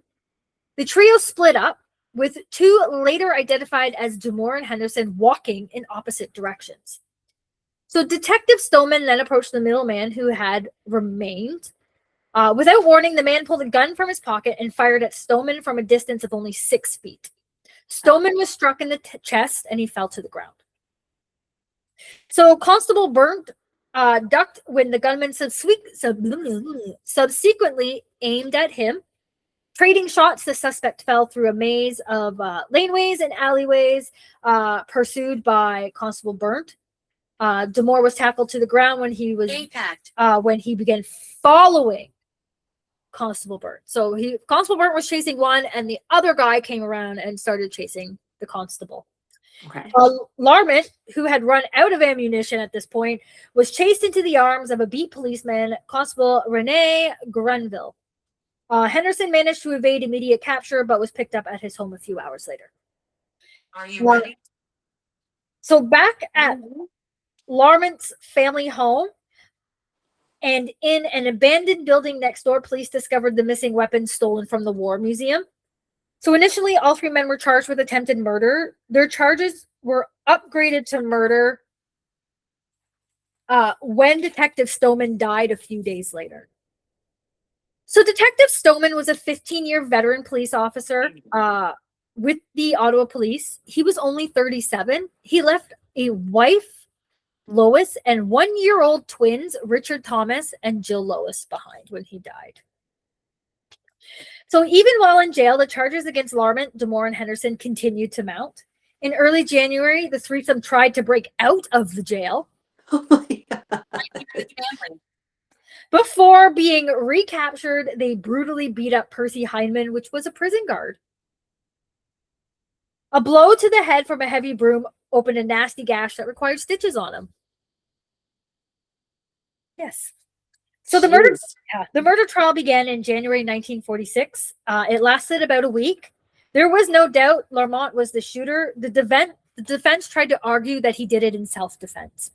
The trio split up, with 2 later identified as Demore and Henderson walking in opposite directions. So Detective Stoneman then approached the middleman who had remained. Without warning, the man pulled a gun from his pocket and fired at Stoneman from a distance of only 6 feet. Stoneman was struck in the chest and he fell to the ground. So Constable Byrne ducked when the gunman subsequently aimed at him. Trading shots, the suspect fell through a maze of laneways and alleyways, pursued by Constable Byrne. Demore was tackled to the ground when he began following Constable Byrne. So Constable Byrne was chasing one, and the other guy came around and started chasing the constable. Okay. Larmont, who had run out of ammunition at this point, was chased into the arms of a beat policeman, Constable Rene Grenville. Henderson managed to evade immediate capture, but was picked up at his home a few hours later. Are you ready? So back at Larmont's family home and in an abandoned building next door, police discovered the missing weapons stolen from the War Museum. So initially, all 3 men were charged with attempted murder. Their charges were upgraded to murder when Detective Stoneman died a few days later. So Detective Stoneman was a 15-year veteran police officer with the Ottawa Police. He was only 37. He left a wife, Lois, and 1-year-old twins, Richard Thomas and Jill Lois, behind when he died. So even while in jail, the charges against Larmont, D'Amour, and Henderson continued to mount. In early January, the threesome tried to break out of the jail. Oh my God. Before being recaptured, they brutally beat up Percy Heineman, which was a prison guard. A blow to the head from a heavy broom opened a nasty gash that required stitches on him. Yes. So the murder trial began in January 1946. It lasted about a week. There was no doubt Larmont was the shooter. The defense tried to argue that he did it in self-defense.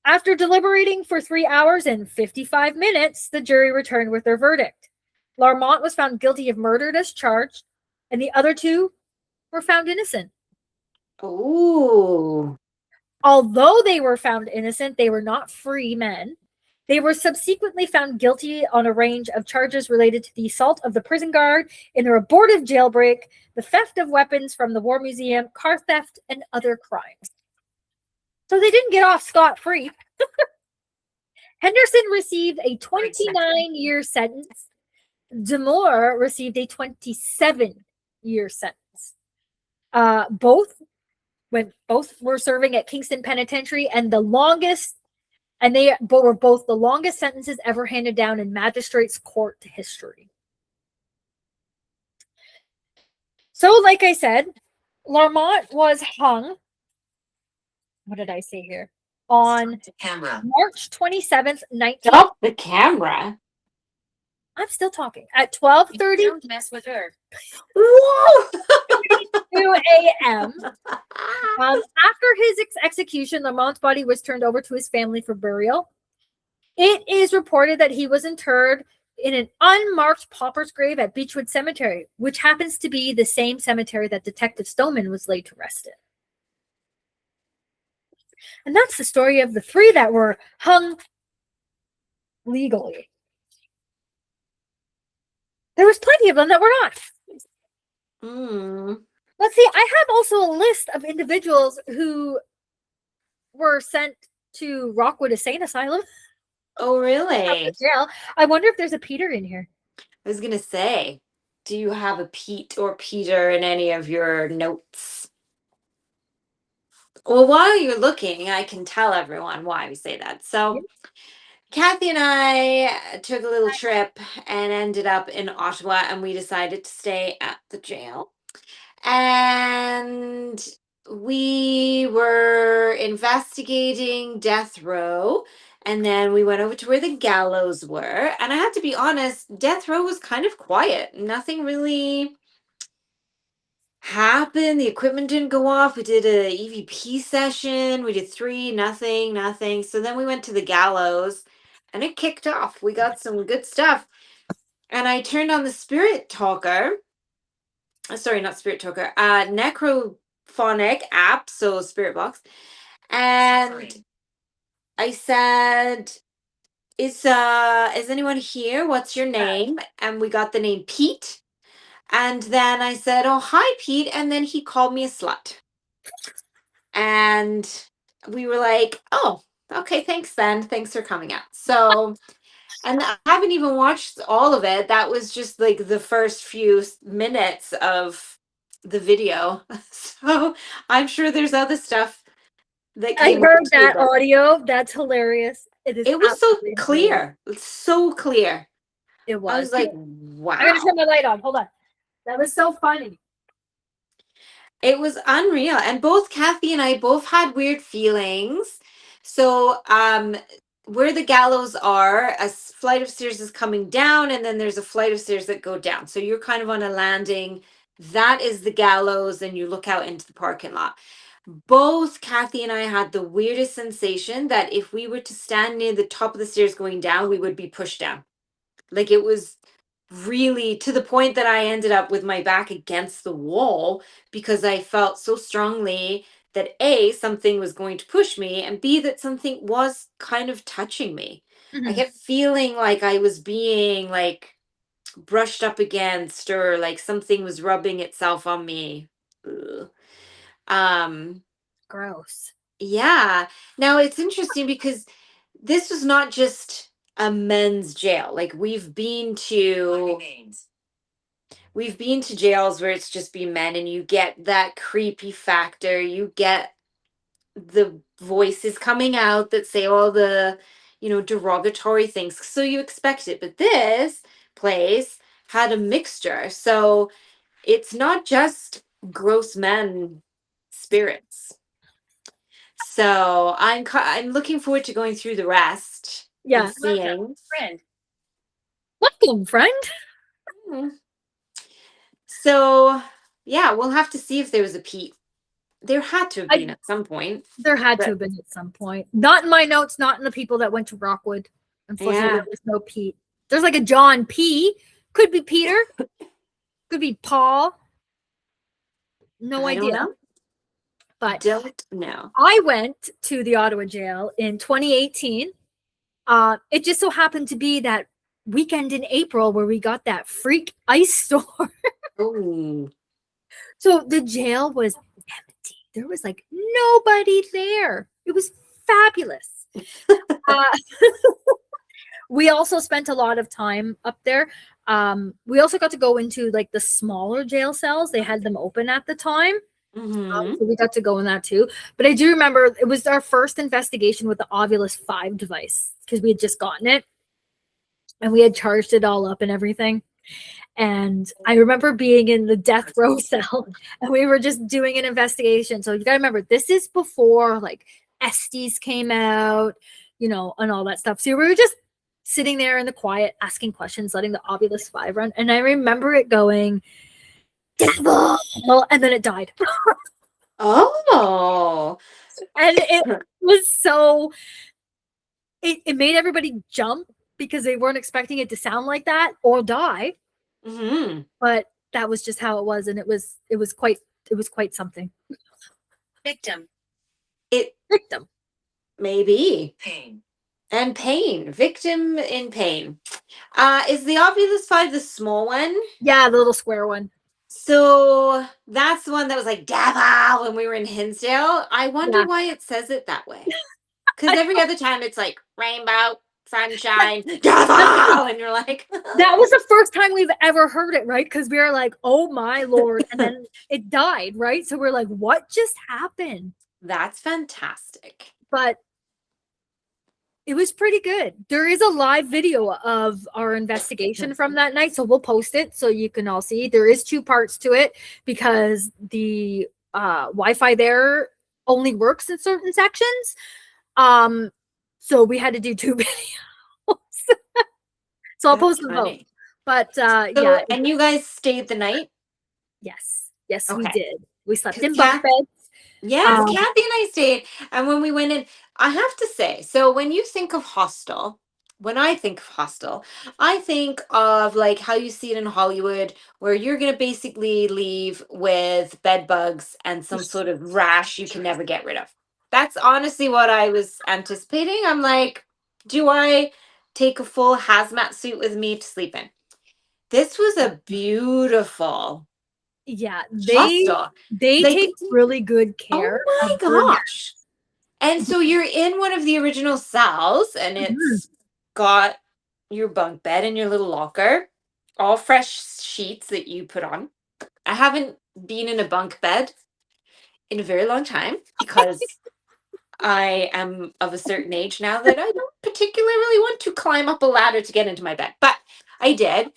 After deliberating for 3 hours and 55 minutes, the jury returned with their verdict. Larmont was found guilty of murder as charged, and the other 2 were found innocent. Oh. Although they were found innocent, they were not free men. They were subsequently found guilty on a range of charges related to the assault of the prison guard in their abortive jailbreak, the theft of weapons from the War Museum, car theft, and other crimes. So they didn't get off scot-free. Henderson received a 29-year sentence. D'Amour received a 27-year sentence. Both were serving at Kingston Penitentiary, and they were both the longest sentences ever handed down in magistrates' court history. So, like I said, Larmont was hung. What did I say here? On The camera. March 27th, Stop the camera. I'm still talking. At 12:32 Don't mess with her. Whoa. a.m. After his execution, Lamont's body was turned over to his family for burial. It is reported that he was interred in an unmarked pauper's grave at Beechwood Cemetery, which happens to be the same cemetery that Detective Stoneman was laid to rest in. And that's the story of the 3 that were hung legally. There was plenty of them that were not. Let's see. I have also a list of individuals who were sent to Rockwood Insane Asylum. Oh, really? Jail. I wonder if there's a Peter in here. I was going to say, do you have a Pete or Peter in any of your notes? Well, while you're looking, I can tell everyone why we say that. So, Kathy and I took a little trip and ended up in Ottawa, and we decided to stay at the jail. And we were investigating death row, and then we went over to where the gallows were. And I have to be honest, death row was kind of quiet. Nothing really happened. The equipment didn't go off. We did a EVP session. We did 3, nothing. So then we went to the gallows, and it kicked off. We got some good stuff. And I turned on the spirit talker. Sorry, not spirit talker. Necrophonic app, so spirit box. And I said, is anyone here? What's your name? And we got the name Pete. And then I said, oh, hi, Pete. And then he called me a slut. And we were like, oh, okay, thanks then. Thanks for coming out. So, and I haven't even watched all of it. That was just like the first few minutes of the video. So I'm sure there's other stuff that I came heard up that too, audio. That's hilarious. It was so clear. It's so clear. It was. I was like, wow. I gotta turn my light on. Hold on. That was so funny. It was unreal. And both Kathy and I both had weird feelings. So, where the gallows are, flight of stairs is coming down, and then there's a flight of stairs that go down. So you're kind of on a landing. That is the gallows, and you look out into the parking lot. Both Kathy and I had the weirdest sensation that if we were to stand near the top of the stairs going down, we would be pushed down. Like it was really to the point that I ended up with my back against the wall because I felt so strongly that A, something was going to push me, and B, that something was kind of touching me. I Mhm. kept feeling like I was being like brushed up against, or like something was rubbing itself on me. Ugh. Um, Gross. yeah. Now it's interesting because this was not just a men's jail. Like we've been to jails where it's just been men, and you get that creepy factor. You get the voices coming out that say all the, derogatory things. So you expect it. But this place had a mixture. So it's not just gross men spirits. So I'm looking forward to going through the rest and Yeah. seeing. Friend. Welcome, friend. Hmm. So yeah, we'll have to see if there was a Pete. There had to have been at some point. There had to But have been at some point. Not in my notes, not in the people that went to Rockwood. Unfortunately, yeah, there was no Pete. There's like a John P. Could be Peter. Could be Paul. No I don't idea. know. But Don't know. I went to the Ottawa Jail in 2018. It just so happened to be that weekend in April where we got that freak ice storm. Oh, So the jail was empty. There was like nobody there. It was fabulous. Uh, we also spent a lot of time up there. We also got to go into like the smaller jail cells. They had them open at the time. mm-hmm. So we got to go in that too. But I do remember it was our first investigation with the Ovilus 5 device because we had just gotten it and we had charged it all up and everything. And I remember being in the death row cell and we were just doing an investigation. So you got to remember, this is before like Estes came out, and all that stuff. So we were just sitting there in the quiet, asking questions, letting the Ovilus 5 run. And I remember it going, devil, and then it died. Oh, And it was so, it made everybody jump because they weren't expecting it to sound like that or die. mm-hmm. But that was just how it was. And it was quite something. Victim. It Victim. maybe. Pain. And pain. Victim in pain. Is the Ovilus 5 the small one? Yeah, the little square one. So that's the one that was like devil when we were in Hinsdale. I wonder Yeah. why it says it that way. Because every other time it's like rainbow, sunshine, devil, and you're like, That was the first time we've ever heard it, right? Because we were like, oh my Lord. And then it died, right? So we're like, what just happened? that's fantastic. But it was pretty good. There is a live video of our investigation from that night. So we'll post it so you can all see. There is 2 parts to it because the Wi-Fi there only works in certain sections. So we had to do 2 videos. So I'll post them both. But yeah. And you guys stayed the night? Yes, we Okay. did. We slept 'Cause in bunk beds. Yes, Kathy and I stayed. And when we went in, I have to say, so when you think of hostel, when I think of hostel, I think of like how you see it in Hollywood, where you're going to basically leave with bed bugs and some sort of rash you can never get rid of. That's honestly what I was anticipating. I'm like, do I take a full hazmat suit with me to sleep in? This was a beautiful Yeah, hostel. they Like, take really good care. oh my of their guests. gosh. And so you're in one of the original cells, and it's got your bunk bed and your little locker, all fresh sheets that you put on. I haven't been in a bunk bed in a very long time because I am of a certain age now that I don't particularly want to climb up a ladder to get into my bed, but I did.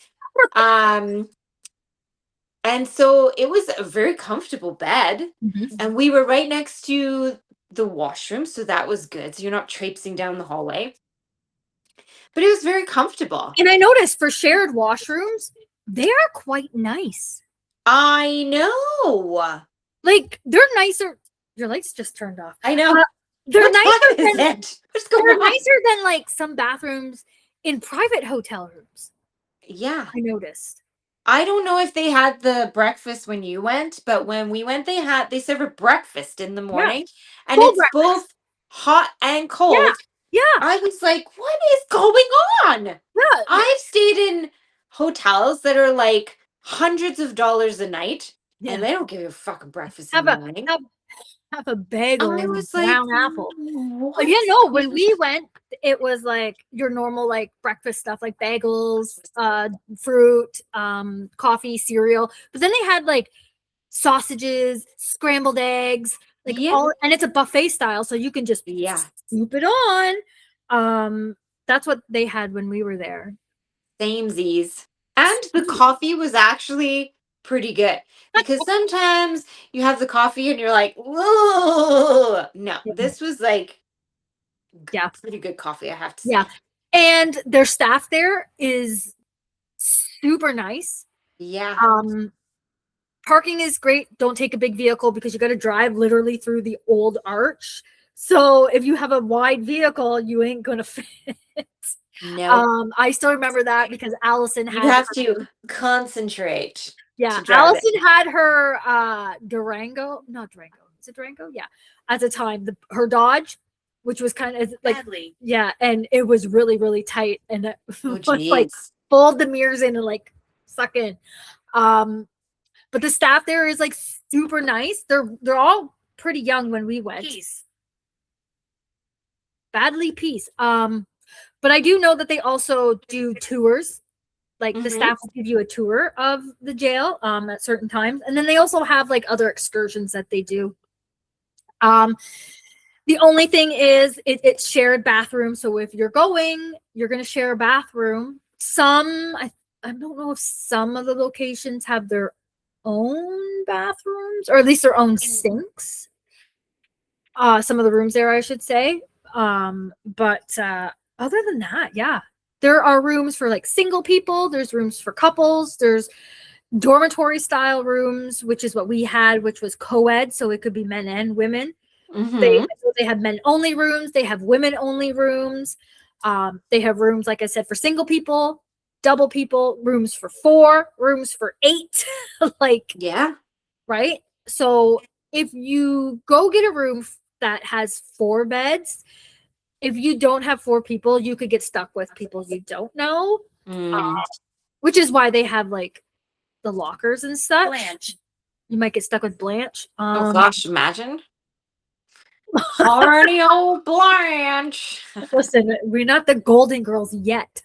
And so it was a very comfortable bed. Mhm. And we were right next to the washroom. So that was good. So you're not traipsing down the hallway. But it was very comfortable. And I noticed for shared washrooms, they are quite nice. I know. Like they're nicer. Your lights just turned off. I know. They're What nicer time is than it? What's going they're on? nicer than like some bathrooms in private hotel rooms. Yeah. I noticed. I don't know if they had the breakfast when you went, but when we went, they serve a breakfast in the morning, and Full it's both hot and cold. Yeah. I was like, what is going on? Yeah. I've stayed in hotels that are like hundreds of dollars a night, Yeah. and they don't give you a fucking breakfast Have in the a morning. have a bagel I and was like, brown apple. what? Yeah, no, when we went, it was like your normal like breakfast stuff, like bagels, fruit, coffee, cereal. But then they had like sausages, scrambled eggs, like Yeah. all, and it's a buffet style, so you can just Yeah. scoop it on. That's what they had when we were there. Samesies. And the coffee was actually pretty good because sometimes you have the coffee and you're like, whoa. No, this was like Yeah. pretty good coffee, I have to Yeah. say. And their staff there is super nice. Yeah. Parking is great. Don't take a big vehicle because you got to drive literally through the old arch. So if you have a wide vehicle, you ain't gonna fit. No. I still remember that because Allison You had have to concentrate. yeah, to drive it. Allison had her Durango, not Durango. Is it Durango? Yeah. At the time, her Dodge, which was kind of like Badly. yeah, and it was really, really tight. And it Oh, was like jeez. fold the mirrors in and like suck in. But the staff there is like super nice. They're all pretty young when we went. Peace. Badly peace. But I do know that they also do tours. Like the Mhm. staff will give you a tour of the jail at certain times. And then they also have like other excursions that they do. The only thing is it's shared bathroom. So if you're going, you're gonna share a bathroom. I don't know if some of the locations have their own bathrooms or at least their own sinks. Some of the rooms there, I should say. But other than that, yeah, there are rooms for like single people. There's rooms for couples. There's dormitory style rooms, which is what we had, which was co-ed, so it could be men and women. Mhm. They have men only rooms. They have women only rooms. They have rooms, like I said, for single people, double people, rooms for 4, rooms for 8. Like, Yeah. right? So if you go get a room that has 4 beds, if you don't have 4 people, you could get stuck with people you don't know, Mm. which is why they have like the lockers and such. Blanche. You might get stuck with Blanche. Oh gosh, imagine. Horny old Blanche. Listen, we're not the Golden Girls yet.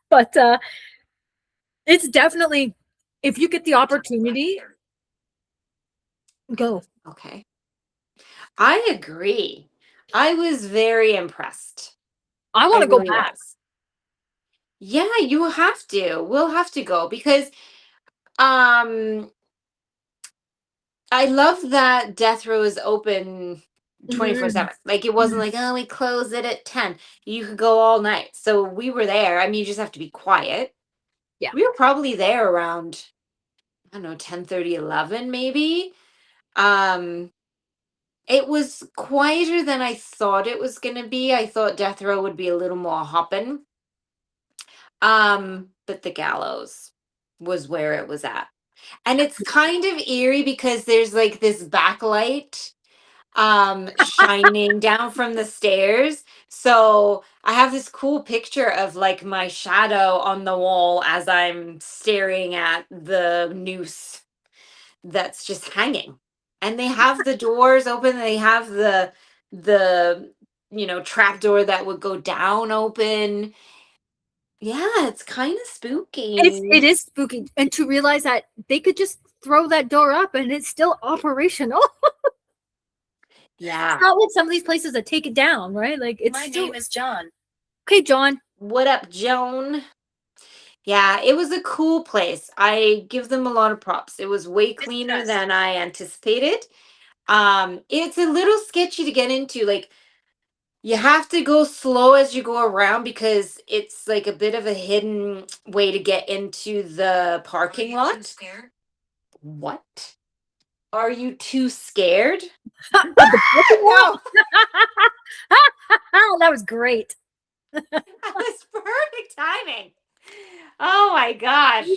But it's definitely, if you get the opportunity, go. Okay. I agree. I was very impressed. I want I to go really back. was. Yeah, you have to. We'll have to go because um I love that death row is open 24/7. Like it wasn't like, oh, we close it at 10. You could go all night. So we were there. I mean, you just have to be quiet. Yeah. We were probably there around, I don't know, 10:30, 11 maybe. Um It was quieter than I thought it was gonna be. I thought death row would be a little more hopping. But the gallows was where it was at. And it's kind of eerie because there's like this backlight shining down from the stairs. So I have this cool picture of like my shadow on the wall as I'm staring at the noose that's just hanging. And they have the doors open, they have the trap door that would go down open. Yeah, it's kind of spooky. It is spooky. And to realize that they could just throw that door up and it's still operational. Yeah. It's not like some of these places that take it down, right? Like it's My still name is John. okay, John. What up, Joan? Yeah, it was a cool place. I give them a lot of props. It was way cleaner Discuss. than I anticipated. It's a little sketchy to get into. Like, you have to go slow as you go around because it's like a bit of a hidden way to get into the parking Are you too lot. scared? What? Are you too scared? Of the parking lot? No, That was great. that was perfect timing. Oh my gosh.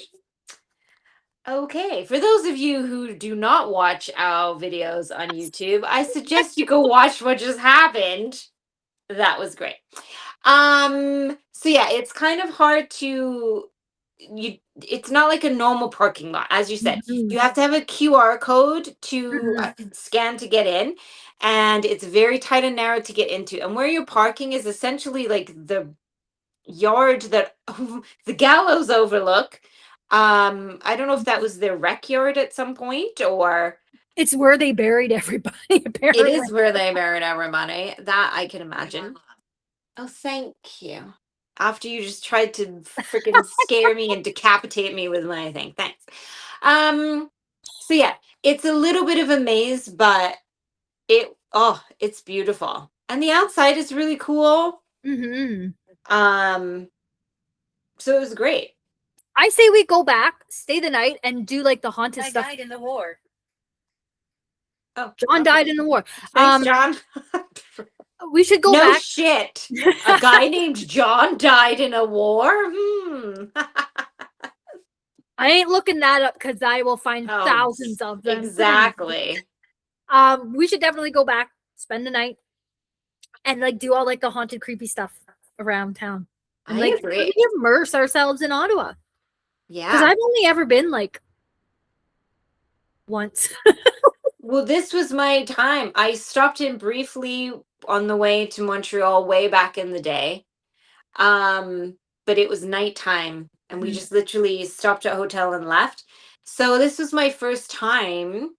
Okay, for those of you who do not watch our videos on YouTube, I suggest you go watch what just happened. That was great. So yeah, it's kind of hard to it's not like a normal parking lot. As you said, Mhm. you have to have a QR code to scan to get in, and it's very tight and narrow to get into. And where you're parking is essentially like the yard that the gallows overlook. I don't know if that was their rec yard at some point, or It's where they buried everybody, it apparently. is where they buried everybody. That I can imagine. Oh, thank you. After you just tried to freaking scare me and decapitate me with my thing. Thanks. So yeah, it's a little bit of a maze, but it's beautiful. And the outside is really cool. Mhm. So it was great. I say we go back, stay the night, and do like the haunted I stuff. died in the war. Oh, John died in the war. thanks, John. We should go No back. shit. A guy named John died in a war? I ain't looking that up because I will find Oh, thousands of them. exactly. We should definitely go back, spend the night, and like do all like the haunted, creepy stuff around town, and I like agree. really immerse ourselves in Ottawa. Because Yeah. I've only ever been like once. Well, this was my time. I stopped in briefly on the way to Montreal way back in the day. But it was nighttime and we Mhm. just literally stopped at a hotel and left. So this was my first time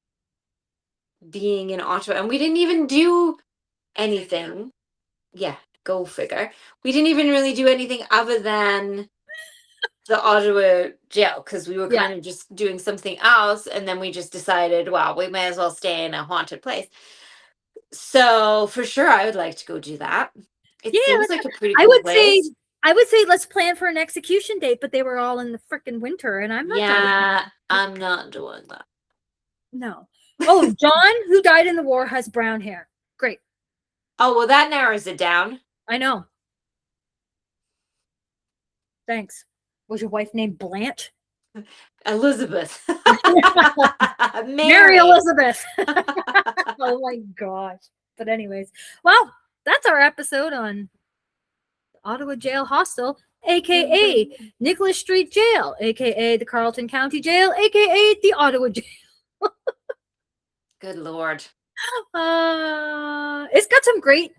being in Ottawa and we didn't even do anything. Yeah, go figure. We didn't even really do anything other than the Ottawa jail because we were Yeah. kind of just doing something else and then we just decided, well, we may as well stay in a haunted place. So for sure I would like to go do that. It Yeah, seems like a pretty I cool would say place. let's plan for an execution date, but they were all in the freaking winter, and I'm not doing Yeah, I'm not doing that. no. Oh, John, who died in the war, has brown hair. Great. Oh, well, that narrows it down. I know. Thanks. Was your wife named Blanche? Elizabeth. Mary Elizabeth. Oh my gosh. But anyways, well, that's our episode on Ottawa Jail Hostel, aka Nicholas Street Jail, aka the Carleton County Jail, aka the Ottawa Jail. Good Lord. It's got some great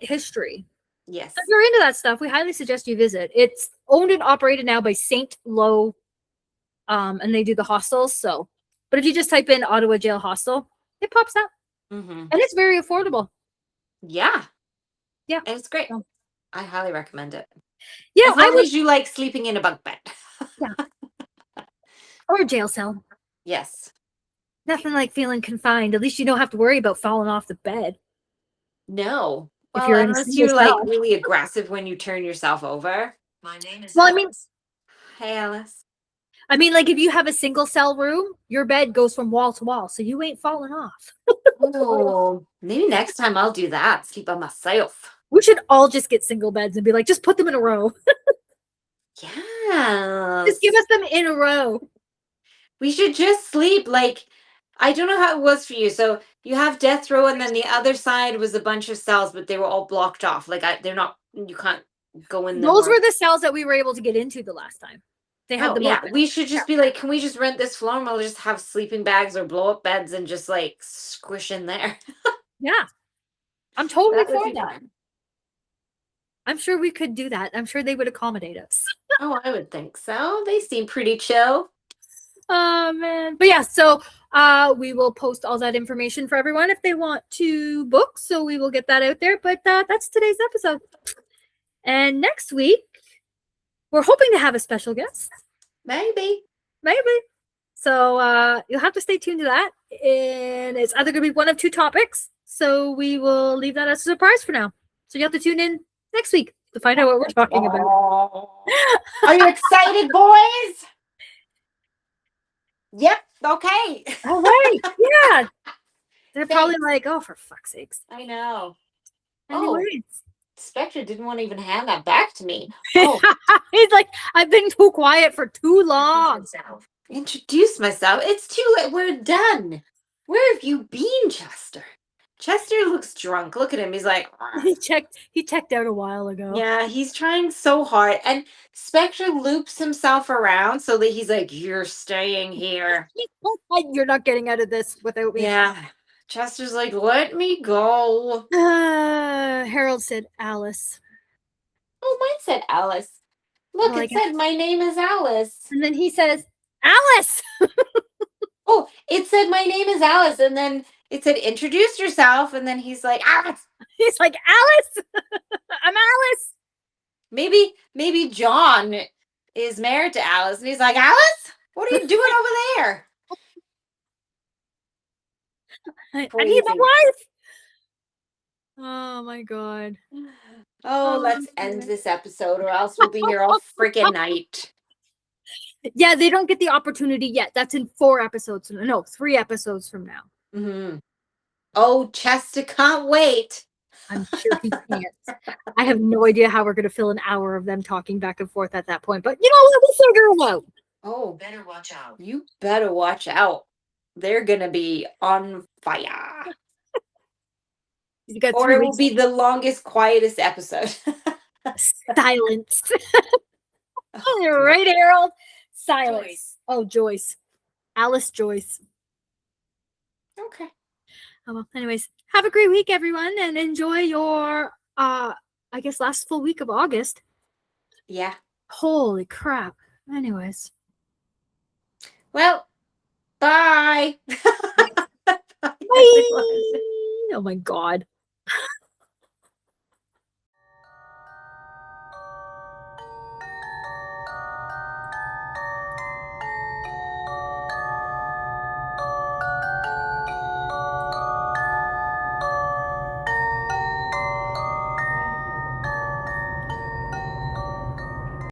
history. Yes. If you're into that stuff, we highly suggest you visit. It's owned and operated now by St. Lo, and they do the hostels. So, but if you just type in Ottawa Jail Hostel, it pops up, Mm-hmm. and it's very affordable. Yeah. Yeah, it's great. So- I highly recommend it. Yeah, As long as you like sleeping in a bunk bed. or a jail cell. Yes. Nothing like feeling confined. At least you don't have to worry about falling off the bed. No. If Well, you're in a unless single you're like cell. really aggressive when you turn yourself over. My name is Well, I mean- Alice. Hey, Alice. I mean, like if you have a single cell room, your bed goes from wall to wall, so you ain't falling off. Oh, maybe next time I'll do that. Sleep by myself. We should all just get single beds and be like, just put them in a row. Yeah. Just give us them in a row. We should just sleep. Like, I don't know how it was for you. So you have death row, and then the other side was a bunch of cells, but they were all blocked off. Like, they're not. You can't go in them. Those were the cells that we were able to get into the last time. They had Oh them. yeah, open. we should just be like, can we just rent this floor and we'll just have sleeping bags or blow up beds and just like squish in there? Yeah, I'm totally That would for be that. fun. I'm sure we could do that. I'm sure they would accommodate us. Oh, I would think so. They seem pretty chill. Oh man. But yeah, so we will post all that information for everyone if they want to book. So we will get that out there. But that's today's episode. And next week, we're hoping to have a special guest. Maybe. So you'll have to stay tuned to that. And it's either going to be one of two topics. So we will leave that as a surprise for now. So you have to tune in next week to find out what we're talking about. Are you excited, boys? Yep. Okay. All right. Yeah. They're probably Thanks. like, oh, for fuck's sakes. I know. Anyways. Spectre didn't want to even hand that back to me. Oh, He's like, I've been too quiet for too long. introduce myself. It's too late. We're done. Where have you been, Chester? Chester looks drunk. Look at him. He's like, He checked out a while ago. yeah, he's trying so hard. And Spectre loops himself around so that he's like, you're staying here. You're not getting out of this without me. Yeah. Chester's like, let me go. Harold said Alice. Oh, mine said Alice. Look, Well, I it said, my name is Alice. And then he says, Alice! Oh, it said, my name is Alice. And then it said, introduce yourself. And then he's like, Alice. He's like, Alice! I'm Alice! Maybe John is married to Alice. And he's like, Alice, what are you doing over there? I need my Crazy. wife! Oh my god. Oh, let's end this episode or else we'll be here all freaking night. Yeah, they don't get the opportunity yet. That's in 4 episodes. No, 3 episodes from now. Mm-hmm. Oh, Chester can't wait. I'm sure he can't. I have no idea how we're going to fill an hour of them talking back and forth at that point. But you know what? We'll figure it out. Oh, Better watch out. you better watch out. They're going to be on fire. You got Or 3 it will weeks be the longest, quietest episode. of silence. Oh, You're right, Harold. Silence. Joyce. Oh, Joyce. Alice Joyce. okay. Oh, well, anyways, have a great week, everyone, and enjoy your, I guess, last full week of August. Yeah. Holy crap. Anyways. Well, bye. Bye. Oh, my God.